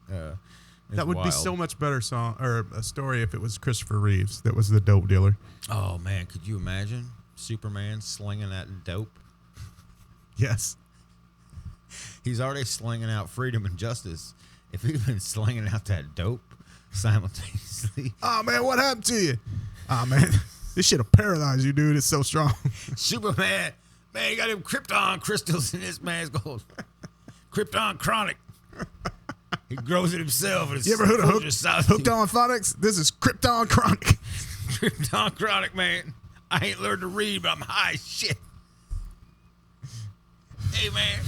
E: That would be
D: wild.
E: so much better song or a story if it was Christopher Reeves that was the dope dealer.
D: Oh man, could you imagine Superman slinging that dope?
E: Yes.
D: He's already slinging out freedom and justice. If he'd been slinging out that dope simultaneously,
E: Oh man, what happened to you? Oh man, this shit'll paralyze you, dude. It's so strong.
D: Superman, man, he got them Krypton crystals in this man's gold. Krypton chronic. He grows it himself.
E: You ever heard of hooked on phonics? This is Krypton Chronic.
D: Krypton chronic, man. I ain't learned to read, but I'm high as shit. Hey, man.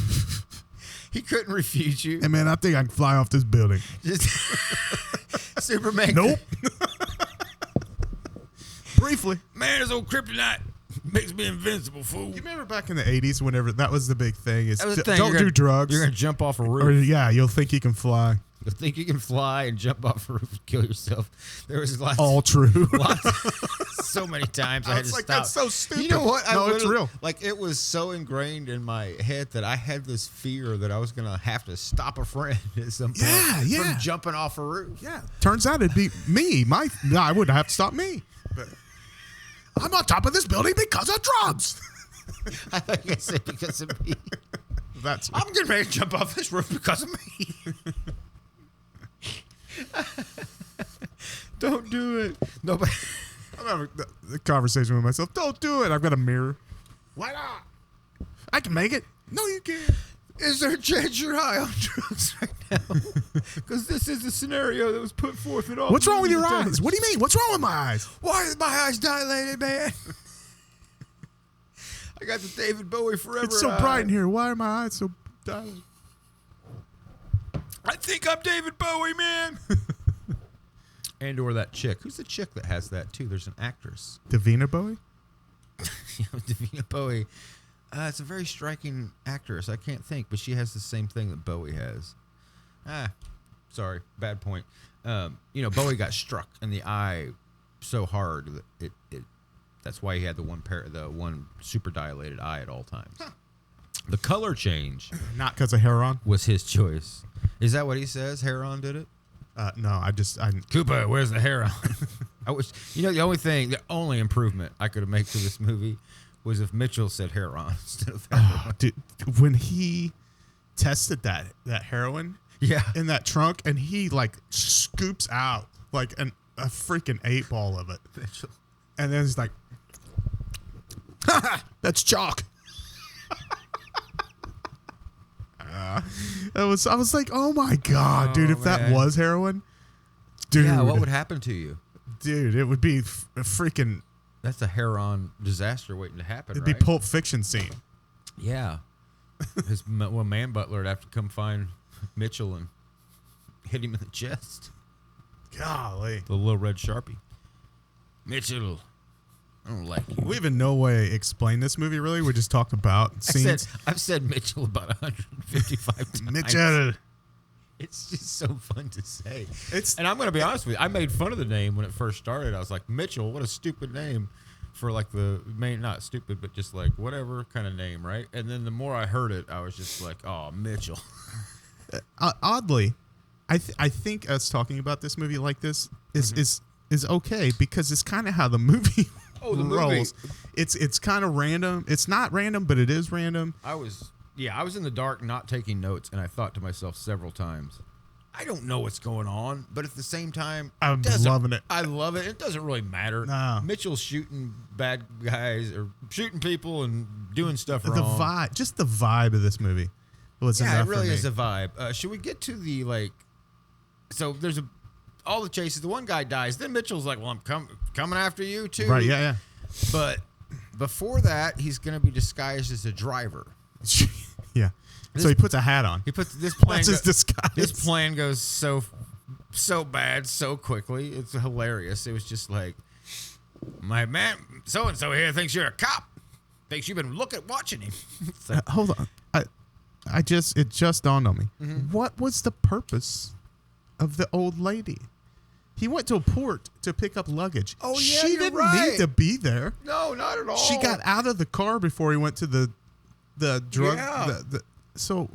D: He couldn't refuse you.
E: Hey man, I think I can fly off this building.
D: Just Superman.
E: Nope. Briefly.
D: Man, this old kryptonite makes me invincible, fool.
E: You remember back in the 80s whenever that was the big thing is
D: That was the thing.
E: don't
D: You're
E: do
D: gonna-
E: drugs.
D: You're going to jump off a roof.
E: or yeah, you'll think you can fly.
D: You think you can fly and jump off a roof and kill yourself. There was lots.
E: All true.
D: So many times I
E: I
D: had
E: was
D: to
E: like,
D: stop.
E: that's so stupid.
D: You know what?
E: No, it's real.
D: It was so ingrained in my head that I had this fear that I was going to have to stop a friend at some point
E: Yeah.
D: from jumping off a roof.
E: Yeah. Turns out it'd be me. I wouldn't have to stop me. But I'm on top of this building because of drugs.
D: I think I said because of me.
E: That's
D: I'm getting ready to jump off this roof because of me. Don't do it. Nobody.
E: I'm having the conversation with myself. Don't do it. I've got a mirror. Why not? I can make it. No, you can't.
D: Is there a chance you're high on drugs right now? Because this is the scenario that was put forth in all.
E: What's wrong with your
D: times.
E: eyes? What do you mean? What's wrong with my eyes?
D: Why is my eyes dilated, man? I got the David Bowie forever.
E: It's so
D: eye.
E: bright in here. Why are my eyes so dilated?
D: I think I'm David Bowie, man. And or that chick. Who's the chick that has that too? There's an actress.
E: Davina Bowie?
D: Davina Bowie. It's a very striking actress. I can't think, but she has the same thing that Bowie has. Sorry, bad point. Bowie got struck in the eye so hard that it that's why he had the one super dilated eye at all times. Huh. The color change
E: Not because of Heron?
D: was his choice. Is that what he says? Heron did it?
E: No, I
D: Koopa, where's the Heron? I wish, the only improvement I could have made to this movie was if Mitchell said heroin instead of heroin.
E: Dude, when he tested that heroin
D: Yeah.
E: in that trunk, and he like scoops out like a freaking 8-ball of it,
D: Mitchell.
E: and then he's like, "That's chalk." I was like, "Oh my god, dude! If that
D: man.
E: was heroin, dude,
D: Yeah, what would happen to you?
E: dude, it would be a freaking.
D: That's a heroin disaster waiting to happen,
E: It'd
D: right?
E: be Pulp Fiction scene."
D: Yeah. Man Butler would have to come find Mitchell and hit him in the chest.
E: Golly,
D: The little red Sharpie. Mitchell, I don't like you.
E: we have in no way explained this movie. Really, we just talked about scenes.
D: I've said Mitchell about 155 times.
E: Mitchell.
D: It's just so fun to say.
E: It's
D: And I'm going to be honest with you. I made fun of the name when it first started. I was like, Mitchell, what a stupid name for like the main, not stupid, but just like whatever kind of name, right? And then the more I heard it, I was just like, oh, Mitchell.
E: oddly, I think us talking about this movie like this is okay, because it's kind of how the movie rolls. It's kind of random. It's not random, but it is random.
D: I was in the dark not taking notes, and I thought to myself several times, I don't know what's going on, but at the same time,
E: I'm loving it.
D: I love it. It doesn't really matter.
E: No.
D: Mitchell's shooting bad guys or shooting people and doing stuff wrong.
E: The vibe, just the vibe of this movie was
D: Yeah,
E: enough
D: it really
E: for me.
D: is a vibe. Should we get to the like? So there's all the chases. The one guy dies. Then Mitchell's like, "Well, I'm coming after you too."
E: Right? Yeah,
D: But before that, he's going to be disguised as a driver.
E: yeah, yeah. So he puts a hat on.
D: He puts this plan.
E: That's his disguise.
D: This plan goes so bad so quickly. It's hilarious. It was just like, my man, so and so here thinks you're a cop. Thinks you've been watching him. It's like,
E: Hold on. It just dawned on me.
D: Mm-hmm.
E: What was the purpose of the old lady? He went to a port to pick up luggage.
D: Oh, yeah,
E: she
D: you're
E: didn't
D: right.
E: need to be there.
D: no, not at all.
E: She got out of the car before he went to the drug.
D: Yeah.
E: So,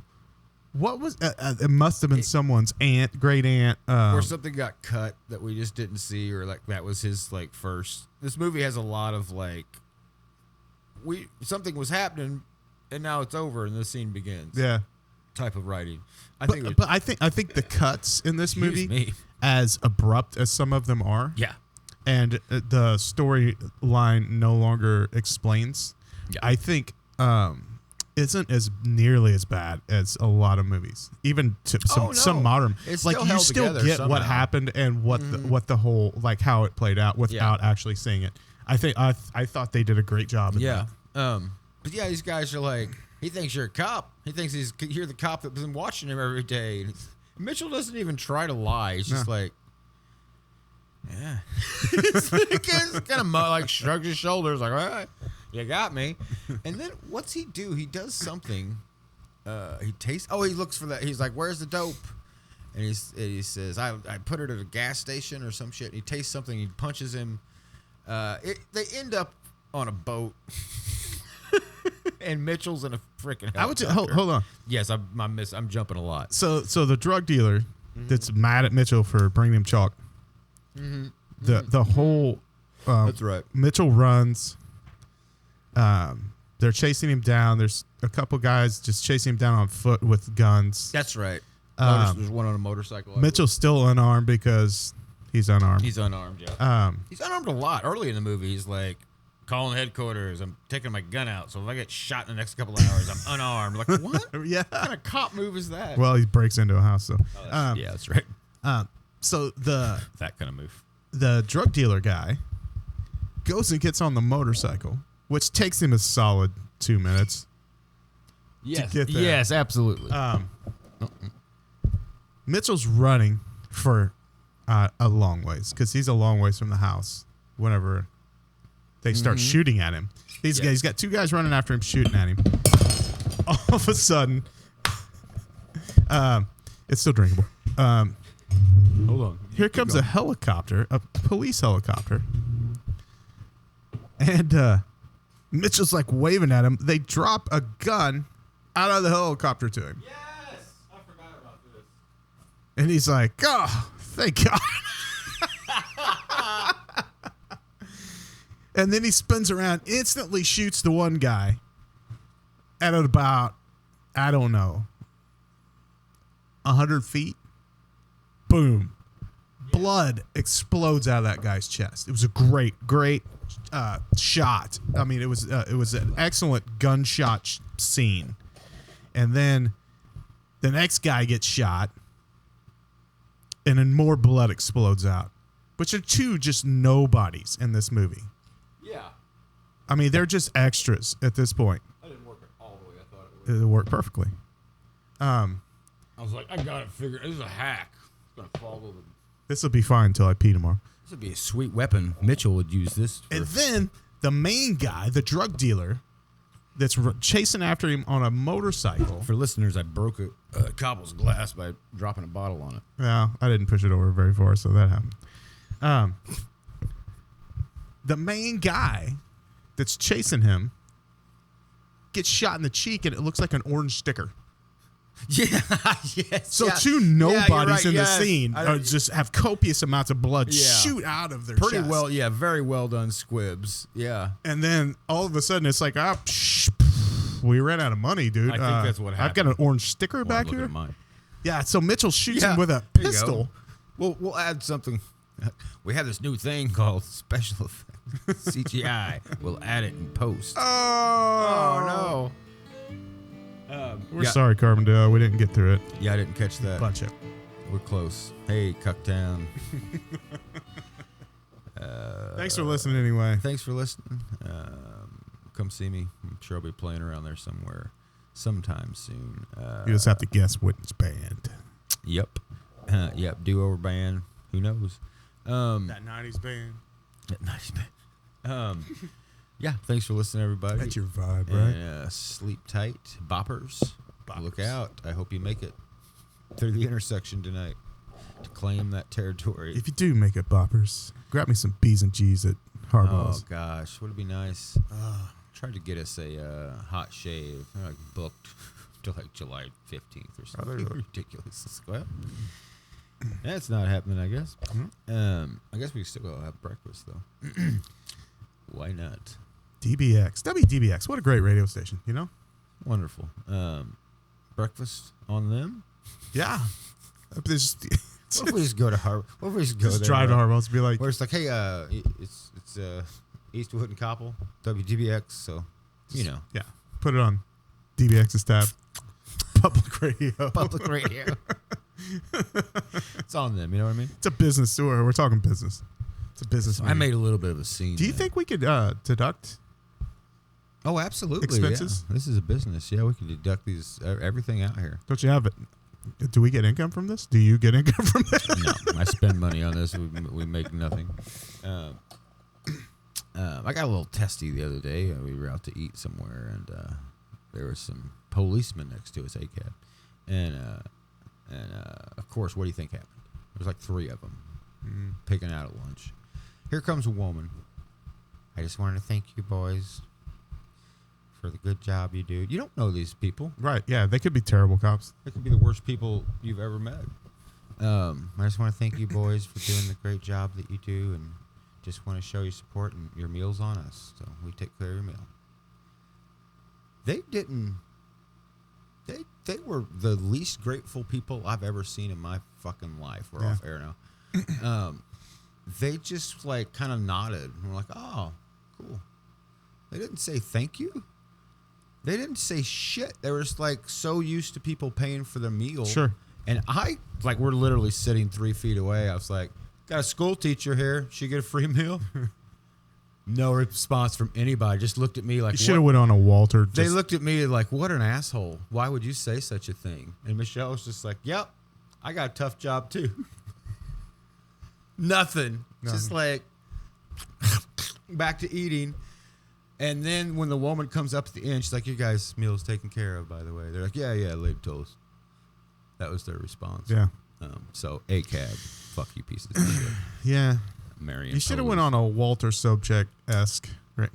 E: what was? It must have been someone's great aunt,
D: or something got cut that we just didn't see, or like that was his like first. This movie has a lot of like, something was happening, and now it's over, and the scene begins.
E: Yeah.
D: Type of writing.
E: I think the cuts in this
D: Excuse
E: movie,
D: me.
E: as abrupt as some of them are,
D: Yeah.
E: and the storyline no longer explains,
D: Yeah.
E: I think isn't as nearly as bad as a lot of movies. Even to some modern,
D: It's
E: like
D: still
E: you
D: held
E: still
D: together
E: get what
D: somehow.
E: happened and what the whole, like how it played out without actually seeing it. I think I thought they did a great job. In
D: Yeah.
E: that.
D: But yeah, these guys are like, he thinks you're a cop. He thinks you're the cop that's been watching him every day. And Mitchell doesn't even try to lie. He's just like, yeah. He's kind of like shrugs his shoulders, like, all right, you got me. And then what's he do? He does something. He tastes. Oh, he looks for that. He's like, where's the dope? And he says, I put it at a gas station or some shit. And he tastes something. He punches him. They end up on a boat. And Mitchell's in a freaking helicopter.
E: I would just, hold on.
D: Yes, I'm jumping a lot.
E: So the drug dealer that's mad at Mitchell for bringing him chalk. The whole
D: That's right.
E: Mitchell runs. They're chasing him down. There's a couple guys just chasing him down on foot with guns.
D: That's right. There's one on a motorcycle.
E: Mitchell's still unarmed because he's unarmed.
D: He's unarmed, yeah. He's unarmed a lot. Early in the movie, he's like, calling headquarters, I'm taking my gun out, so if I get shot in the next couple of hours, I'm unarmed. Like, what?
E: Yeah.
D: What kind of cop move is that?
E: Well, he breaks into a house, so.
D: Yeah, that's right.
E: So
D: That kind of move.
E: the drug dealer guy goes and gets on the motorcycle, which takes him a solid 2 minutes.
D: Yes.
E: get there.
D: Yes, absolutely.
E: Mitchell's running for a long ways because he's a long ways from the house whenever they start shooting at him. He's got two guys running after him, shooting at him. All of a sudden, it's still drinkable.
D: Hold on.
E: Here comes a helicopter, a police helicopter. And Mitchell's like waving at him. They drop a gun out of the helicopter to him.
D: Yes! I forgot about this.
E: And he's like, oh, thank God. And then he spins around, instantly shoots the one guy at about, I don't know, 100 feet. Boom. Blood explodes out of that guy's chest. It was a great shot. I mean, it was an excellent gunshot scene. And then the next guy gets shot, and then more blood explodes out, which are two just nobodies in this movie.
D: Yeah.
E: I mean, they're just extras at this point.
D: That didn't work all the way I thought it would.
E: It worked perfectly.
D: I was like, I got it figured. This is a hack. It's going to follow the...
E: This will be fine until I pee tomorrow.
D: This would be a sweet weapon. Mitchell would use this.
E: And then the main guy, the drug dealer, that's chasing after him on a motorcycle.
D: For listeners, I broke a cobble's glass by dropping a bottle on it.
E: Well, I didn't push it over very far, so that happened. The main guy that's chasing him gets shot in the cheek, and it looks like an orange sticker.
D: Yeah, yes.
E: So
D: yeah.
E: two nobodies
D: right,
E: in
D: yes.
E: the scene just have copious amounts of blood shoot out of their
D: Pretty
E: chest.
D: well, yeah, very well done squibs. Yeah.
E: And then all of a sudden it's like, we ran out of money, dude.
D: I think that's what happened.
E: I've got an orange sticker back here. Yeah, so Mitchell shoots him with a pistol.
D: We'll add something. We have this new thing called special effects, CGI. We'll add it in post.
E: Oh
D: no.
E: We're sorry, Carbondale. We didn't get through it.
D: Yeah, I didn't catch that.
E: Bunch of.
D: We're close. Hey, Cucktown.
E: Thanks for listening anyway.
D: Thanks for listening. Come see me. I'm sure I'll be playing around there somewhere sometime soon.
E: You just have to guess which band.
D: Yep. Yep. Do-over band. Who knows?
E: That 90s band.
D: That 90s band. Yeah. Thanks for listening, everybody.
E: That's your vibe, right?
D: And, sleep tight. Boppers. Look out. I hope you make it through the intersection tonight to claim that territory.
E: If you do make it, boppers, grab me some B's and G's at Harbaugh's.
D: Oh, gosh. Would it be nice? Tried to get us a hot shave. They're like booked till like July 15th or something. Ridiculous. Let's go out. That's not happening, I guess. I guess we still go have breakfast, though. Why not?
E: DBX. WDBX. What a great radio station, you know?
D: Wonderful. Breakfast on them?
E: Yeah.
D: What if we just go to Harvard? What if we just go
E: just
D: there?
E: Drive to Harbaugh's and be like...
D: Where it's like, hey, it's Eastwood and Koppel, WDBX, so, you know.
E: Yeah. Put it on DBX's tab. Public radio.
D: Public radio. It's on them, you know what I mean?
E: It's a business tour. We're talking business. It's a business.
D: I made a little bit of a scene.
E: Do you think we could deduct?
D: Oh, absolutely.
E: Expenses?
D: Yeah. This is a business. Yeah, we can deduct everything out here.
E: Don't you have it? Do we get income from this? Do you get income from this?
D: No, I spend money on this. We make nothing. I got a little testy the other day. We were out to eat somewhere, and there was some policemen next to us, ACAB. And of course, what do you think happened? There was like 3 of them picking out at lunch. Here comes a woman. I just wanted to thank you boys for the good job you do. You don't know these people.
E: Right, yeah. They could be terrible cops.
D: They could be the worst people you've ever met. I just want to thank you boys for doing the great job that you do, and just want to show your support, and your meal's on us. So we take care of your meal. They didn't... They were the least grateful people I've ever seen in my fucking life. We're off air now. They just like kind of nodded and were like, "Oh, cool." They didn't say thank you. They didn't say shit. They were just like so used to people paying for their meal.
E: Sure.
D: And we're literally sitting 3 feet away. I was like, "Got a school teacher here. She get a free meal?" No response from anybody. Just looked at me like,
E: you should have went on a Walter.
D: They looked at me like, what an asshole. Why would you say such a thing? And Michelle was just like, yep, I got a tough job too. Nothing. Just like back to eating. And then when the woman comes up at the end, she's like, your guys' meal's taken care of, by the way. They're like, yeah, lady told us. That was their response.
E: Yeah.
D: So ACAB, fuck you pieces of shit.
E: Yeah.
D: Marion.
E: You should have went on a Walter Sobchak-esque. Right.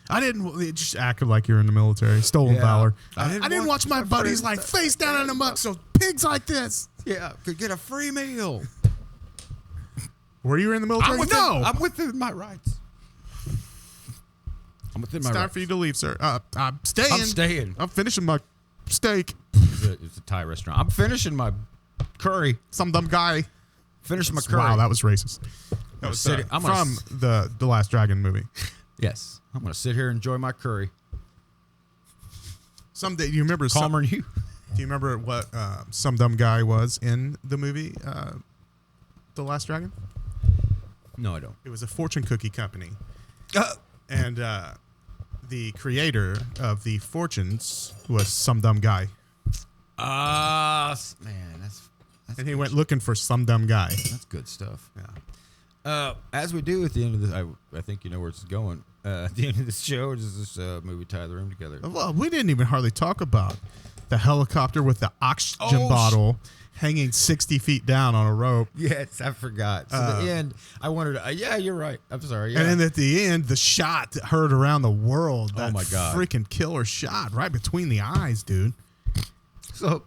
E: I didn't. It just acted like you're in the military. Stolen valor. I didn't watch my buddies like face down in the muck. So pigs like this.
D: Yeah, could get a free meal.
E: Were you in the military?
D: I'm within my rights. I'm within
E: It's
D: my
E: time
D: rights.
E: for you to leave, sir. I'm staying.
D: I'm staying.
E: I'm finishing my steak.
D: It's a Thai restaurant. I'm finishing my curry.
E: Some dumb guy.
D: Finishing my curry.
E: Wow, that was racist. That was
D: I'm gonna
E: from the Last Dragon movie.
D: Yes. I'm going to sit here and enjoy my curry.
E: Someday, do you remember?
D: Calmer than you.
E: Do you remember what some dumb guy was in the movie, The Last Dragon?
D: No, I don't.
E: It was a fortune cookie company, and the creator of the fortunes was some dumb guy,
D: Man, that's
E: and he went looking for some dumb guy.
D: that's good stuff.
E: Yeah.
D: As we do at the end of this, I think you know where it's going. At the end of this show, does this movie tie the room together?
E: Well, we didn't even hardly talk about the helicopter with the oxygen bottle hanging 60 feet down on a rope.
D: Yes, I forgot. So the end, I wanted to, yeah, you're right. I'm sorry. Yeah.
E: And then at the end, the shot that heard around the world. That
D: my God.
E: freaking killer shot right between the eyes, dude.
D: So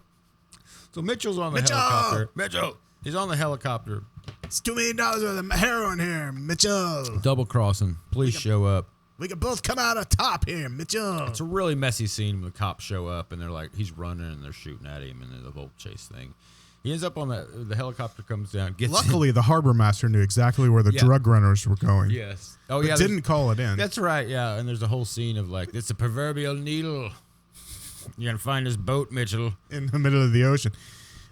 D: Mitchell's on the helicopter. Mitchell! He's on the helicopter.
E: It's $2 million worth of heroin here, Mitchell.
D: Double crossing. Please show up.
E: We can both come out on top here, Mitchell.
D: It's a really messy scene when the cops show up and they're like, he's running and they're shooting at him and then the whole chase thing. He ends up on the helicopter comes down. Gets
E: Luckily, the harbor master knew exactly where the drug runners were going.
D: Yes. Oh,
E: But
D: yeah.
E: didn't call it in.
D: That's right. Yeah. And there's a whole scene of like, it's a proverbial needle. You're going to find this boat, Mitchell.
E: In the middle of the ocean.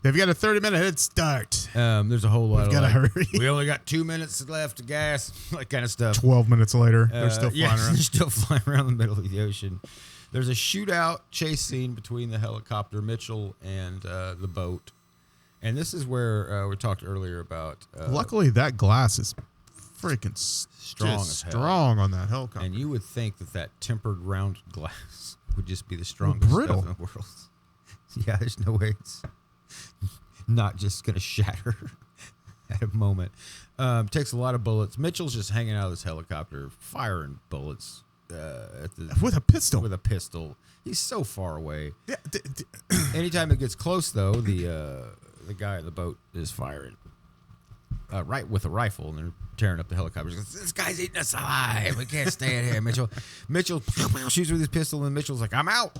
E: They've got a 30-minute head start.
D: There's a whole lot of
E: gotta
D: like,
E: hurry.
D: we only got 2 minutes left to gas, that kind of stuff.
E: 12 minutes later, they're still flying
D: yeah,
E: around.
D: They're still flying around the middle of the ocean. There's a shootout chase scene between the helicopter, Mitchell, and the boat. And this is where we talked earlier about.
E: Luckily, that glass is freaking
D: Strong as hell.
E: strong on that helicopter.
D: And you would think that tempered round glass would just be the strongest
E: brittle.
D: stuff in the world. Yeah, there's no way it's not just going to shatter at a moment. Takes a lot of bullets. Mitchell's just hanging out of this helicopter, firing bullets
E: with a pistol.
D: With a pistol. He's so far away.
E: Yeah,
D: Anytime it gets close, though, the guy in the boat is firing right with a rifle, and they're tearing up the helicopter. He goes, this guy's eating us alive. We can't stay in here, Mitchell. Mitchell shoots with his pistol, and Mitchell's like, I'm out.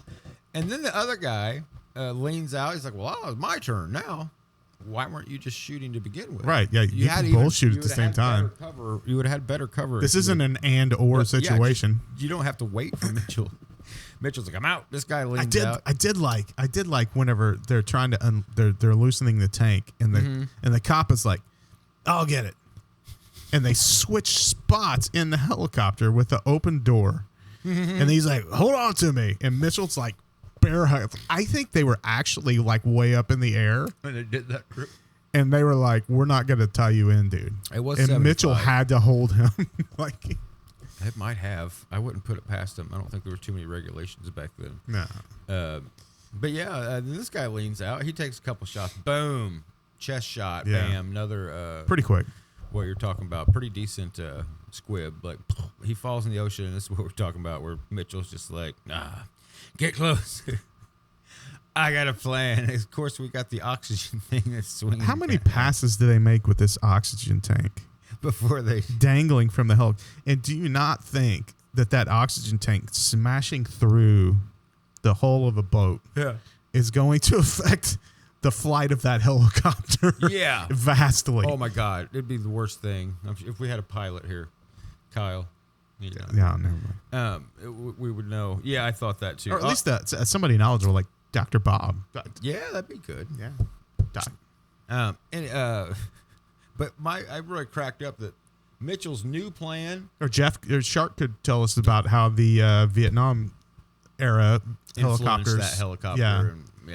D: And then the other guy leans out. He's like, well, it's my turn now. Why weren't you just shooting to begin with?
E: Right, yeah, you can both shoot at the same time.
D: You would have had better cover.
E: This isn't an and/or situation.
D: You don't have to wait for Mitchell. Mitchell's like, I'm out. This guy leans out.
E: I did like whenever they're trying to they're loosening the tank, and the cop is like, I'll get it, and they switch spots in the helicopter with the open door, and he's like, hold on to me, and Mitchell's like, bear hug. I think they were actually like way up in the air,
D: And they did that grip.
E: and they were like, we're not going to tie you in, dude.
D: It was
E: and
D: 75.
E: Mitchell had to hold him like.
D: It might have. I wouldn't put it past him. I don't think there were too many regulations back then.
E: No.
D: But yeah, this guy leans out. He takes a couple shots. Boom. Chest shot.
E: Yeah.
D: Bam. Another.
E: Pretty quick.
D: What you're talking about. Pretty decent squib. Like, he falls in the ocean, and this is what we're talking about, where Mitchell's just like, nah, get close. I got a plan. Of course, we got the oxygen thing that's swinging.
E: How many passes do they make with this oxygen tank?
D: Before they
E: dangling from the helicopter. And do you not think that oxygen tank smashing through the hull of a boat is going to affect the flight of that helicopter?
D: Yeah.
E: Vastly.
D: Oh my God. It'd be the worst thing. If we had a pilot here, Kyle. You know,
E: yeah, never mind.
D: We would know. Yeah, I thought that too.
E: Or at least somebody knowledgeable like Dr. Bob.
D: Yeah, that'd be good.
E: Yeah. Doc.
D: But I really cracked up that Mitchell's new plan
E: Or Shark could tell us about how the Vietnam era
D: influenced
E: helicopters,
D: that helicopter.
E: yeah,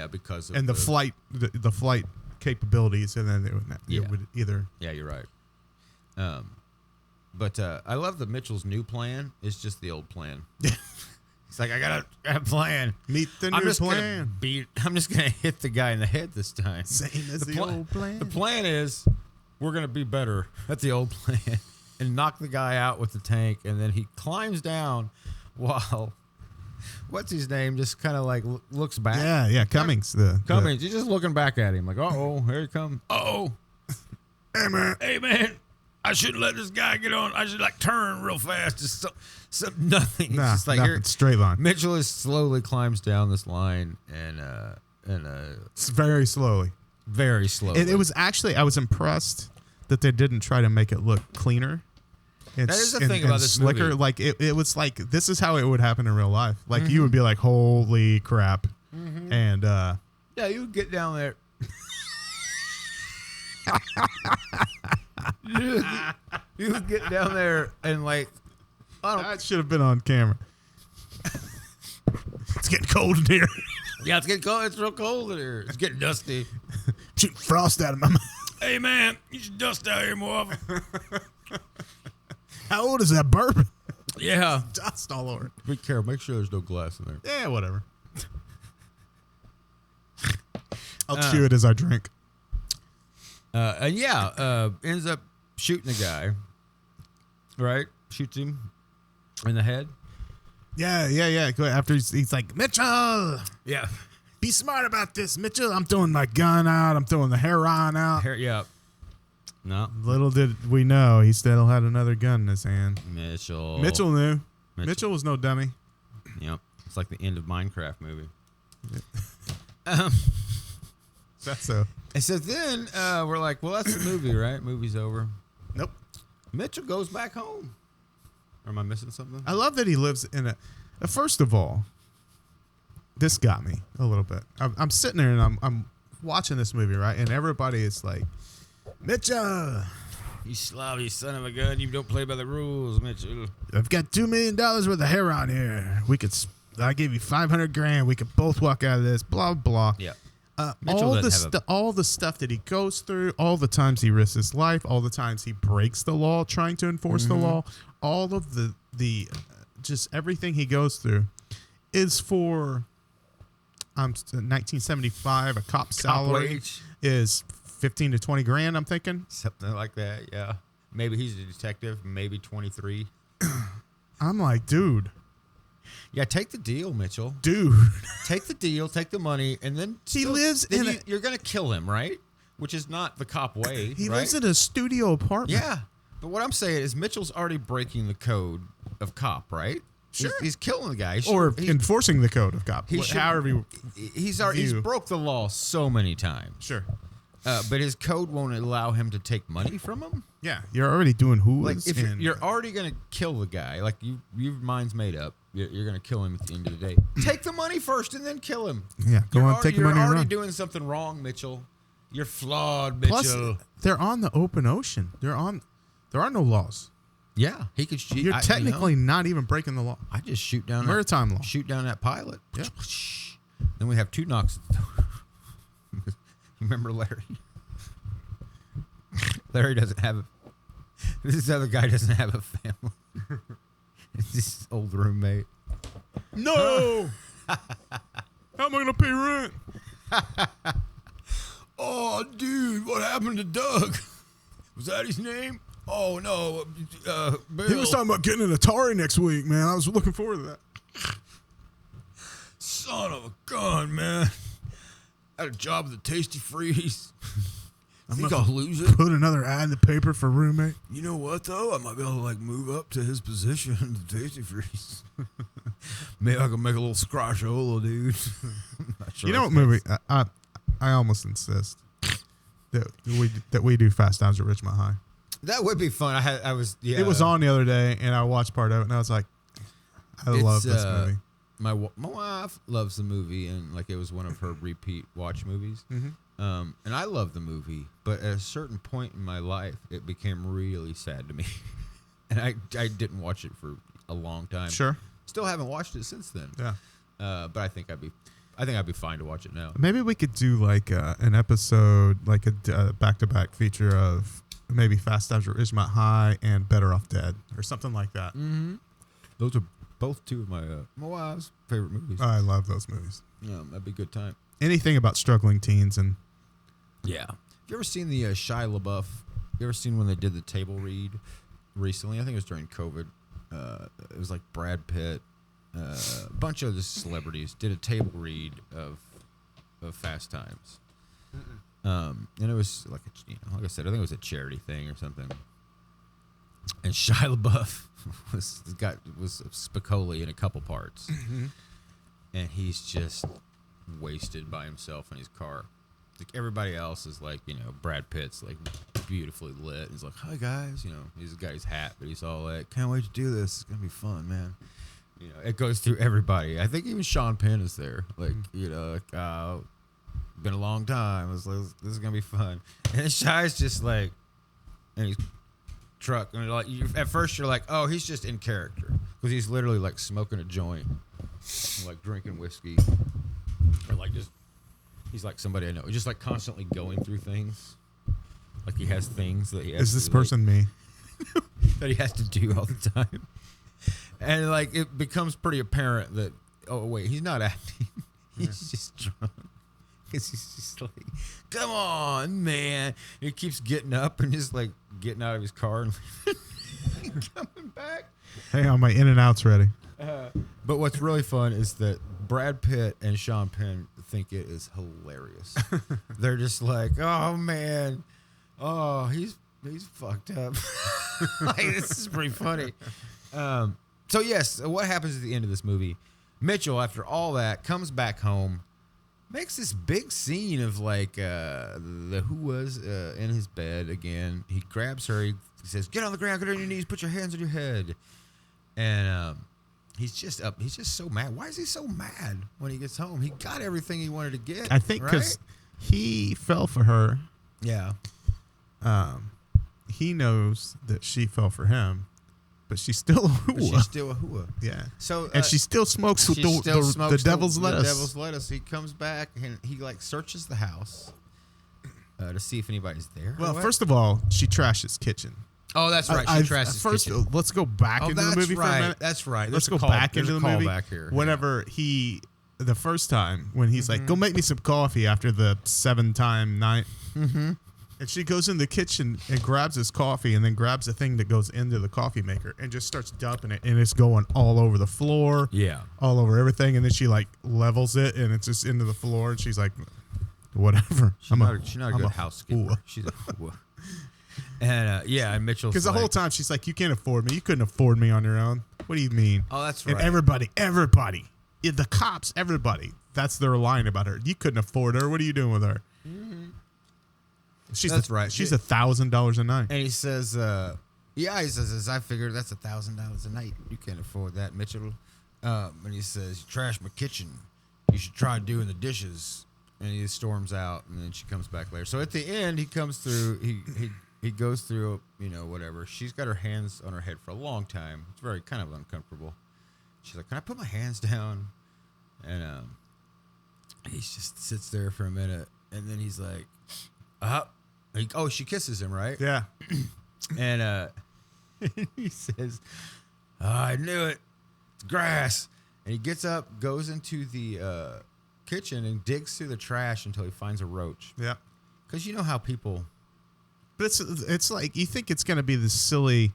D: And, because of
E: and the flight capabilities, and then it would either.
D: Yeah, you're right. But I love that Mitchell's new plan is just the old plan. He's like, I got a plan.
E: Meet the new plan.
D: I'm just gonna hit the guy in the head this time.
E: Same as the old plan.
D: The plan is we're gonna be better at the old plan and knock the guy out with the tank, and then he climbs down while what's his name just kind of like looks back.
E: Yeah, Cummings.
D: Cummings. He's just looking back at him like, oh, here he comes. Oh, hey man, I shouldn't let this guy get on. I should like turn real fast. Just nothing.
E: Nah,
D: it's just like
E: nothing. Straight line.
D: Mitchell is slowly climbs down this line and
E: It's very slowly.
D: very slowly.
E: It was actually, I was impressed that they didn't try to make it look cleaner.
D: That is the thing about this
E: slicker.
D: movie.
E: Like it was like, this is how it would happen in real life. Like you would be like, holy crap. And
D: yeah, you would get down there. you would get down there and like,
E: that should have been on camera. It's getting cold in here.
D: yeah, it's getting cold. It's real cold in here. It's getting dusty.
E: Shooting frost out of my mouth.
D: Hey man, you should dust out here more often.
E: How old is that bourbon?
D: Yeah.
E: Dust all over it.
D: Be careful. Make sure there's no glass in there.
E: Yeah, whatever. I'll chew it as I drink.
D: Ends up shooting the guy. Right? Shoots him in the head.
E: Yeah. Go after he's like, Mitchell,
D: Yeah.
E: be smart about this, Mitchell. I'm throwing my gun out. I'm throwing the heroin out.
D: Yeah. No.
E: Little did we know, he still had another gun in his hand.
D: Mitchell
E: Mitchell knew. Mitchell was no dummy.
D: Yep. It's like the end of Minecraft movie.
E: That's so.
D: And so then we're like, well, that's the movie, right? Movie's over.
E: Nope.
D: Mitchell goes back home. Or am I missing something?
E: I love that he lives in a. First of all, this got me a little bit. I'm sitting there and I'm watching this movie, right? And everybody is like, Mitchell,
D: You sloppy son of a gun. You don't play by the rules, Mitchell.
E: I've got $2 million worth of heroin here. I gave you $500,000. We could both walk out of this. Blah blah.
D: Yeah.
E: All the stuff that he goes through, all the times he risks his life, all the times he breaks the law trying to enforce the law, all of the just everything he goes through is for 1975. A cop salary
D: wage.
E: is 15 to 20 grand. I'm thinking
D: Something like that, yeah. Maybe he's a detective, maybe 23.
E: I'm like, dude.
D: Yeah, take the deal, Mitchell.
E: Take
D: the deal, take the money, and then you're going to kill him, right? Which is not the cop way,
E: He
D: right?
E: lives in a studio apartment.
D: Yeah. But what I'm saying is Mitchell's already breaking the code of cop, right?
E: Sure.
D: He's killing the guy.
E: Or enforcing the code of cop. However you
D: he's
E: view.
D: broke the law so many times.
E: Sure.
D: But his code won't allow him to take money from him.
E: Yeah, you're already doing who's.
D: Like if you're already gonna kill the guy, like your mind's made up, you're gonna kill him at the end of the day. Take the money first and then kill him.
E: Yeah, go on, take the money.
D: You're
E: and
D: already
E: run.
D: doing something wrong, Mitchell. You're flawed, Mitchell.
E: Plus, they're on the open ocean. There are no laws.
D: Yeah, he could shoot.
E: You're technically not even breaking the law.
D: I just shoot down
E: Maritime law.
D: Shoot down that pilot.
E: Yeah.
D: Then we have 2 knocks. You remember Larry? Larry doesn't have a. This other guy doesn't have a family. It's his old roommate.
E: No. How am I gonna pay rent?
D: Oh, dude, what happened to Doug? Was that his name? Oh no, Bill.
E: He was talking about getting an Atari next week, man. I was looking forward to that.
D: Son of a gun, man. Had a job at the Tasty Freeze. I think I'll lose it.
E: Put another ad in the paper for roommate.
D: You know what, though? I might be able to, like, move up to his position in the Tasty Freeze. Maybe I can make a little scratchola, dude.
E: You know what movie? I almost insist that we do Fast Times at Ridgemont High.
D: That would be fun.
E: It was on the other day, and I watched part of it, and I was like, I love this movie.
D: My wife loves the movie, and like it was one of her repeat watch movies. And I love the movie, but at a certain point in my life, it became really sad to me, and I didn't watch it for a long time.
E: Sure.
D: Still haven't watched it since then.
E: Yeah.
D: But I think I'd be fine to watch it now.
E: Maybe we could do like an episode, like a back-to-back feature of maybe Fast Times at Ridgemont High and Better Off Dead or something like that.
D: Mm-hmm. Those are both 2 of my wife's favorite movies.
E: I love those movies.
D: Yeah, that'd be a good time.
E: Anything about struggling teens and
D: yeah. Have you ever seen the Shia LaBeouf? You ever seen when they did the table read recently? I think it was during COVID. It was like Brad Pitt, a bunch of the celebrities did a table read of Fast Times. And it was like like I said, I think it was a charity thing or something. And Shia LaBeouf was Spicoli in a couple parts. And he's just wasted by himself in his car. Like everybody else is like, Brad Pitt's like beautifully lit. He's like, hi guys, he's got his hat, but he's all like, can't wait to do this. It's gonna be fun, man. It goes through everybody. I think even Sean Penn is there. Like, been a long time. This is gonna be fun. And Shia's just like, and he's truck, and like at first you're like, oh, he's just in character because he's literally like smoking a joint, and, like drinking whiskey, or like just. He's like somebody I know. Just like constantly going through things. Like he has things that he has
E: Is this person me?
D: that he has to do all the time. And like it becomes pretty apparent that, oh wait, he's not acting. He's just drunk. Because he's just like, come on, man. And he keeps getting up and just like getting out of his car and coming back.
E: Hang on, my In-N-Out's ready.
D: But what's really fun is that Brad Pitt and Sean Penn think it is hilarious. They're just like, oh man, oh he's fucked up. Like this is pretty funny. So yes, what happens at the end of this movie? Mitchell, after all that, comes back home, makes this big scene of like the who was in his bed again. He grabs her. He says, "Get on the ground, get on your knees, put your hands on your head," and he's just up. He's just so mad. Why is he so mad when he gets home? He got everything he wanted to get.
E: I think because he fell for her.
D: Yeah.
E: He knows that she fell for him, but she's still a hua.
D: But she's still a hua.
E: Yeah.
D: So
E: and she still smokes with the devil's lettuce.
D: The devil's lettuce. He comes back and he like searches the house to see if anybody's there.
E: Well, first of all, she trashes kitchen.
D: Oh, that's right. She trashes kitchen.
E: Let's go back into the movie for a minute.
D: That's right.
E: Let's go back into the movie.
D: Back here.
E: Whenever the first time when he's like, go make me some coffee after the 7-time night. Mm-hmm. And she goes in the kitchen and grabs his coffee and then grabs the thing that goes into the coffee maker and just starts dumping it. And it's going all over the floor.
D: Yeah.
E: All over everything. And then she like levels it and it's just into the floor. And she's like, whatever.
D: She's not a good housekeeper. She's a hua. And and Mitchell's
E: because the whole time she's like, you can't afford me. You couldn't afford me on your own. What do you mean?
D: Oh, that's right.
E: And everybody, the cops, everybody. That's their line about her. You couldn't afford her. What are you doing with her? Mm-hmm.
D: That's right.
E: She's $1,000 a night.
D: And he says, he says, I figured that's $1,000 a night. You can't afford that, Mitchell. And he says, you trashed my kitchen. You should try doing the dishes. And he storms out, and then she comes back later. So at the end, he comes through. He goes through, whatever. She's got her hands on her head for a long time. It's very kind of uncomfortable. She's like, can I put my hands down? And he just sits there for a minute, and then he's like, she kisses him, right?
E: Yeah.
D: And he says, I knew it. It's grass. And he gets up, goes into the kitchen, and digs through the trash until he finds a roach.
E: Yeah.
D: Because you know how people...
E: But it's like, you think it's going to be this silly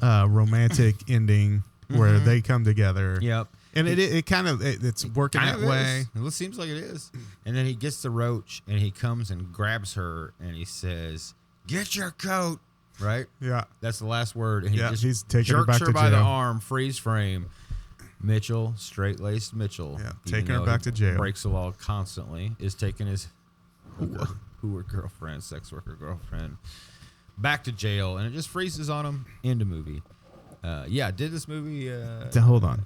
E: romantic ending where they come together.
D: Yep.
E: And it kind of, it's working that way.
D: It seems like it is. And then he gets the roach, and he comes and grabs her, and he says, get your coat. Right?
E: Yeah.
D: That's the last word. And
E: he's taking her back to jail.
D: Jerks her by the arm, freeze frame. Mitchell, straight-laced Mitchell.
E: Yeah, taking her back to jail.
D: Breaks the law constantly. Is taking his hooer girlfriend, sex worker girlfriend, back to jail. And it just freezes on him. End of movie. Did this movie...
E: hold on.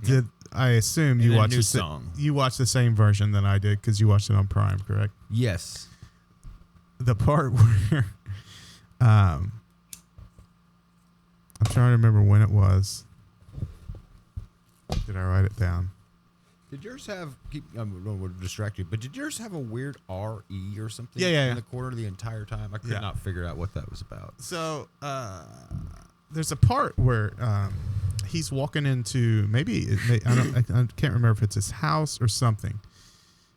D: Yeah.
E: I assume you watched
D: you
E: watched the same version that I did because you watched it on Prime, correct?
D: Yes.
E: The part where I'm trying to remember when it was. Did I write it down?
D: Did yours have? I'm going to distract you, but did yours have a weird RE or something?
E: Yeah.
D: In the corner the entire time, I could not figure out what that was about.
E: So there's a part where he's walking into I can't remember if it's his house or something.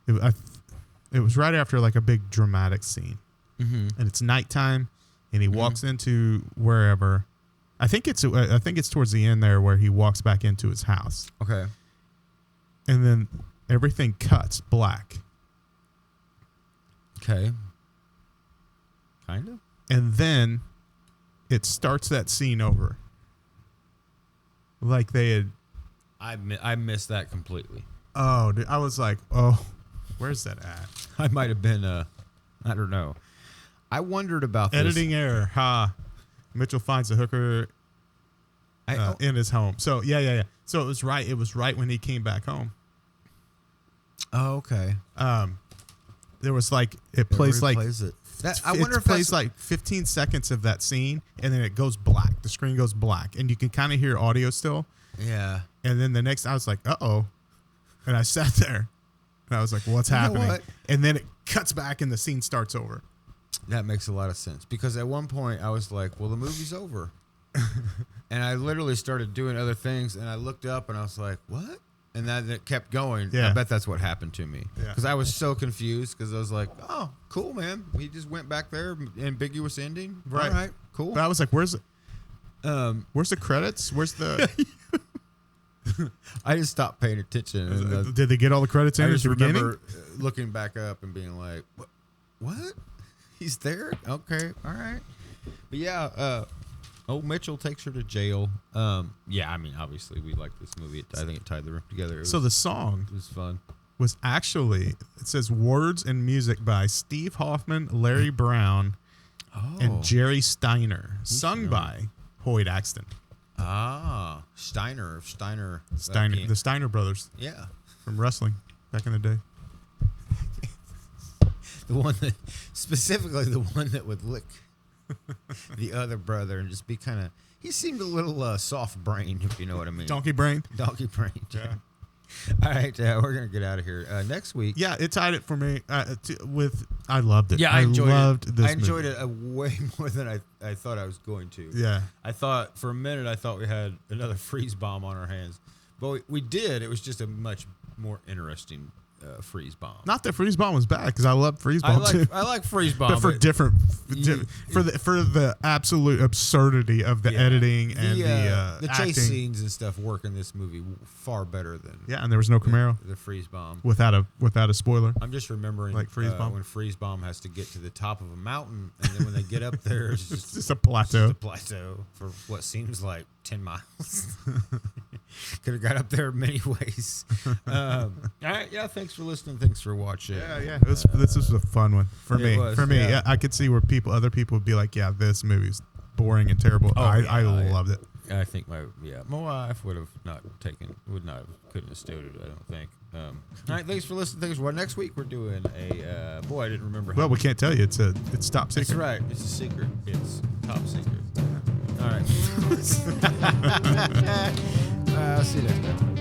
E: It was right after like a big dramatic scene, and it's nighttime, and he walks into wherever. I think it's towards the end there where he walks back into his house.
D: Okay.
E: And then everything cuts black.
D: Okay. Kind of.
E: And then it starts that scene over. Like they had.
D: I missed that completely.
E: Oh, dude, I was like, oh, where's that at?
D: I might have been, I don't know. I wondered about
E: Editing error. Ha. Mitchell finds a hooker in his home. So, yeah. So it was right. It was right when he came back home.
D: Oh, okay.
E: There was like, it plays like,
D: it. I wonder
E: it
D: if
E: plays like 15 seconds of that scene, and then it goes black. The screen goes black, and you can kind of hear audio still.
D: Yeah.
E: And then the next, I was like, uh-oh. And I sat there, and I was like, what's happening?
D: What?
E: And then it cuts back, and the scene starts over.
D: That makes a lot of sense. Because at one point, I was like, well, the movie's over. And I literally started doing other things, and I looked up, and I was like, what? And then it kept going.
E: Yeah.
D: I bet that's what happened to me.
E: Yeah.
D: Because I was so confused, because I was like, oh, cool, man. He just went back there, ambiguous ending.
E: Right.
D: All right, cool.
E: But I was like, where's the credits? Where's the...
D: I just stopped paying attention. And,
E: Did they get all the credits in
D: I
E: at
D: just
E: the beginning?
D: remember looking back up and being like, what? He's there? Okay, all right. But yeah, old Mitchell takes her to jail. Yeah, I mean, obviously, we like this movie. I think it tied the room together.
E: So the song
D: it was fun.
E: was actually, it says words and music by Steve Hoffman, Larry Brown, and Jerry Steiner, sung by Hoyt Axton.
D: Ah, Steiner.
E: The Steiner brothers.
D: Yeah.
E: From wrestling back in the day.
D: The one that, specifically the one that would lick the other brother and just be kind of, he seemed a little soft-brained, if you know what I mean.
E: Donkey brained.
D: Donkey-brained. Yeah. All right, we're going to get out of here. Next week.
E: Yeah, it tied it for me I loved it.
D: Yeah, I enjoyed
E: it.
D: I enjoyed it way more than I thought I was going to.
E: Yeah.
D: I thought, for a minute, I thought we had another freeze bomb on our hands. But we did. It was just a much more interesting freeze bomb.
E: Not that freeze bomb was bad, because I love freeze bomb too.
D: I like freeze bomb.
E: But for the absolute absurdity of the editing and the
D: chase
E: acting.
D: scenes and stuff work in this movie far better than
E: And there was no Camaro
D: the freeze bomb.
E: without a spoiler.
D: I'm just remembering
E: Like freeze bomb.
D: when freeze bomb has to get to the top of a mountain, and then when they get up there, it's
E: It's
D: just
E: just a plateau.
D: for what seems like 10 miles. Could have got up there many ways. All right, yeah. Thanks for listening. Thanks for watching.
E: Yeah. This was a fun one for me.
D: was,
E: For me,
D: yeah.
E: I could see where other people would be like, "Yeah, this movie's boring and terrible." I loved it.
D: I think my wife would couldn't have stood it. I don't think. All right, thanks for listening. Thanks for what next week we're doing a I didn't remember.
E: Well, we can't tell you. It's top secret.
D: That's right. It's a secret. It's top secret. All right. I'll see you next time.